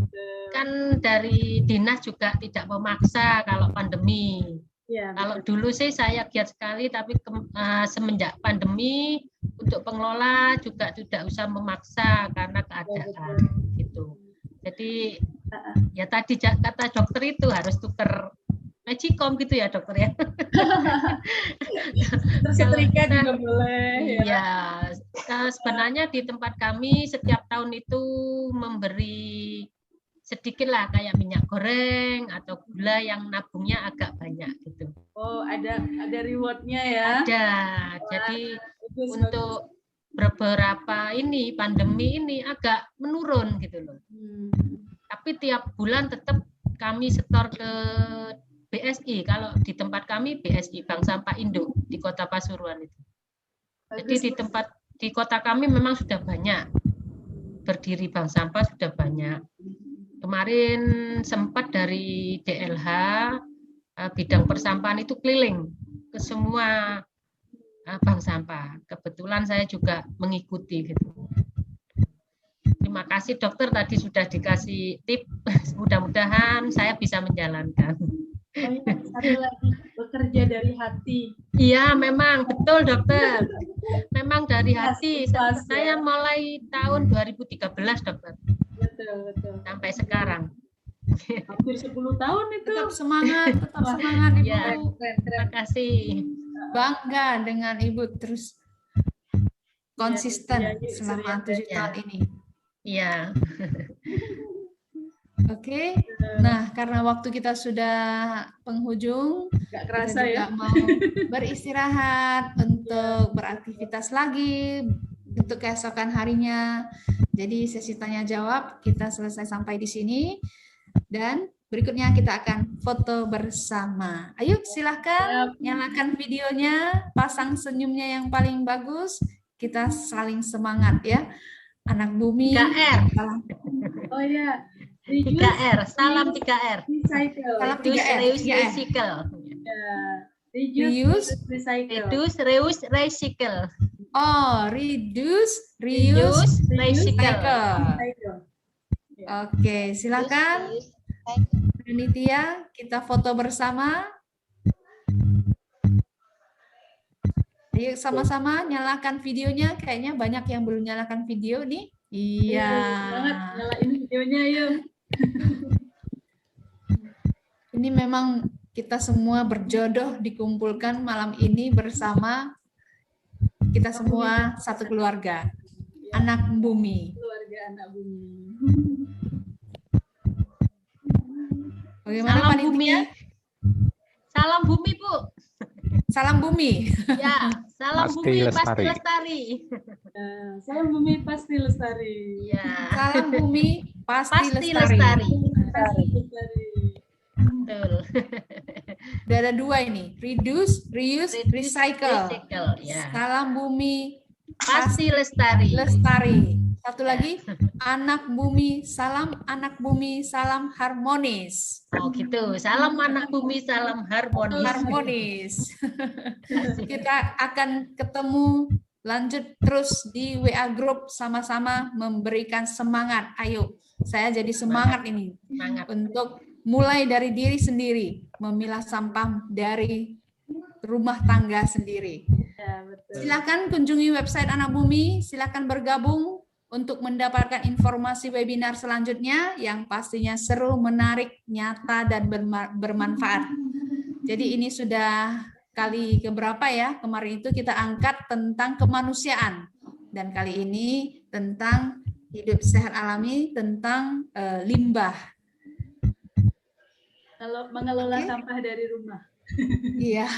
Kan dari dinas juga tidak memaksa kalau pandemi. Ya, Kalau dulu sih saya giat sekali, tapi semenjak pandemi untuk pengelola juga tidak usah memaksa karena keadaan gitu. Jadi ya tadi kata dokter itu harus tuker magicom gitu ya dokter ya. terus setrika juga boleh. Iya, sebenarnya di tempat kami setiap tahun itu memberi sedikit lah kayak minyak goreng atau gula yang nabungnya agak banyak gitu. Oh, ada rewardnya ya? Ada. Jadi untuk beberapa ini pandemi ini agak menurun gitu loh. Tapi tiap bulan tetap kami setor ke BSI. Kalau di tempat kami BSI Bank Sampah Induk di Kota Pasuruan itu. Jadi di kota kami memang sudah banyak berdiri bank sampah sudah banyak. Kemarin sempat dari DLH bidang persampahan itu keliling ke semua bank sampah. Kebetulan saya juga mengikuti gitu. Terima kasih dokter tadi sudah dikasih tip. Mudah-mudahan saya bisa menjalankan. Oh ya, satu lagi, bekerja dari hati. Iya, memang betul dokter. Memang dari hati. Ikhlas, Saya mulai tahun 2013 dokter. Betul. Sampai sekarang. Hampir 10 tahun itu. Tetap semangat Ibu. Ya, terima kasih. Bangga dengan Ibu terus konsisten Ya, selama 7 tahun ini. Iya. Oke. Nah, karena waktu kita sudah penghujung, Nggak kerasa kita juga ya. mau beristirahat untuk beraktivitas lagi untuk keesokan harinya. Jadi sesi tanya jawab kita selesai sampai di sini dan berikutnya kita akan foto bersama. Ayo silahkan nyalakan videonya, pasang senyumnya yang paling bagus. Kita saling semangat ya. Anak bumi. KR. Oh ya, 3R, salam 3R. Recycle. Salam Reduce, 3R. reuse, 3R. recycle. Ya. Reuse. Recycle. Reduce, reuse, recycle. Oh, reduce, reuse, Reuse, recycle. recycle. Recycle. Oke, silakan. Panitia, kita foto bersama. Ayo sama-sama nyalakan videonya. Kayaknya banyak yang belum nyalakan video nih. Iya. Semangat nyalain videonya yuk. Ini memang kita semua berjodoh dikumpulkan malam ini bersama kita semua satu keluarga. Anak bumi. Keluarga anak bumi. Bagaimana Salam panitia? bumi. Salam bumi, Bu. Salam bumi. Ya, salam Pasti bumi pasti lestari. lestari. Salam bumi pasti lestari. Ya, Salam bumi pasti, pasti lestari. lestari. Pasti lestari. Betul. Udah ada dua ini. Reduce, reuse, recycle. Recycle, ya. Salam bumi Pasti lestari. lestari. Satu lagi, anak bumi, salam harmonis. Oh gitu. Salam anak bumi, salam harmonis. Harmonis. Kita akan ketemu lanjut terus di WA group sama-sama memberikan semangat. Ayo, saya jadi semangat ini Semangat. untuk mulai dari diri sendiri, memilah sampah dari rumah tangga sendiri. Ya, betul. Silakan kunjungi website Anak Bumi, silakan bergabung untuk mendapatkan informasi webinar selanjutnya yang pastinya seru, menarik, nyata, dan bermanfaat. Jadi ini sudah kali keberapa ya? Kemarin itu kita angkat tentang kemanusiaan. Dan kali ini tentang hidup sehat alami, tentang limbah. Kalau mengelola Oke. sampah dari rumah. Iya,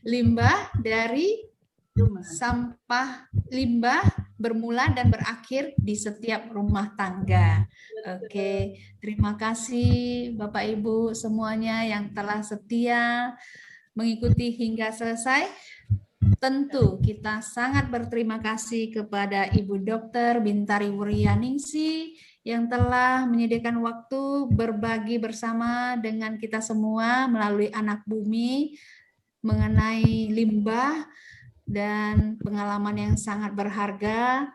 limbah dari Rumah. sampah limbah bermula dan berakhir di setiap rumah tangga. Oke, terima kasih Bapak Ibu semuanya yang telah setia mengikuti hingga selesai. Tentu kita sangat berterima kasih kepada Ibu Dr. Bintari Wuryaningsih yang telah menyediakan waktu berbagi bersama dengan kita semua melalui Anak Bumi mengenai limbah dan pengalaman yang sangat berharga.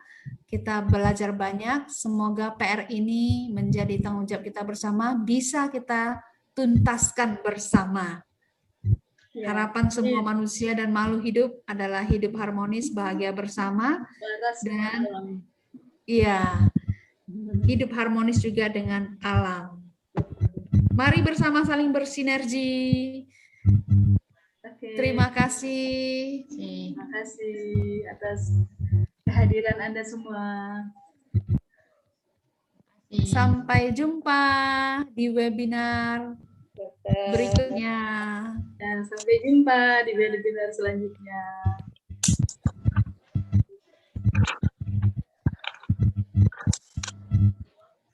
Kita belajar banyak, semoga PR ini menjadi tanggung jawab kita bersama, bisa kita tuntaskan bersama. Ya. Harapan semua manusia dan makhluk hidup adalah hidup harmonis, bahagia bersama, Waras dan alam. iya, hidup harmonis juga dengan alam. Mari bersama saling bersinergi. Oke. Terima kasih. Terima kasih atas kehadiran Anda semua. Sampai jumpa di webinar berikutnya. Dan sampai jumpa di webinar selanjutnya.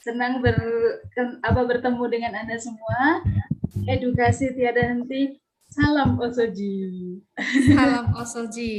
Senang bertemu dengan Anda semua. Edukasi tiada henti. Salam Osoji. Salam Osoji.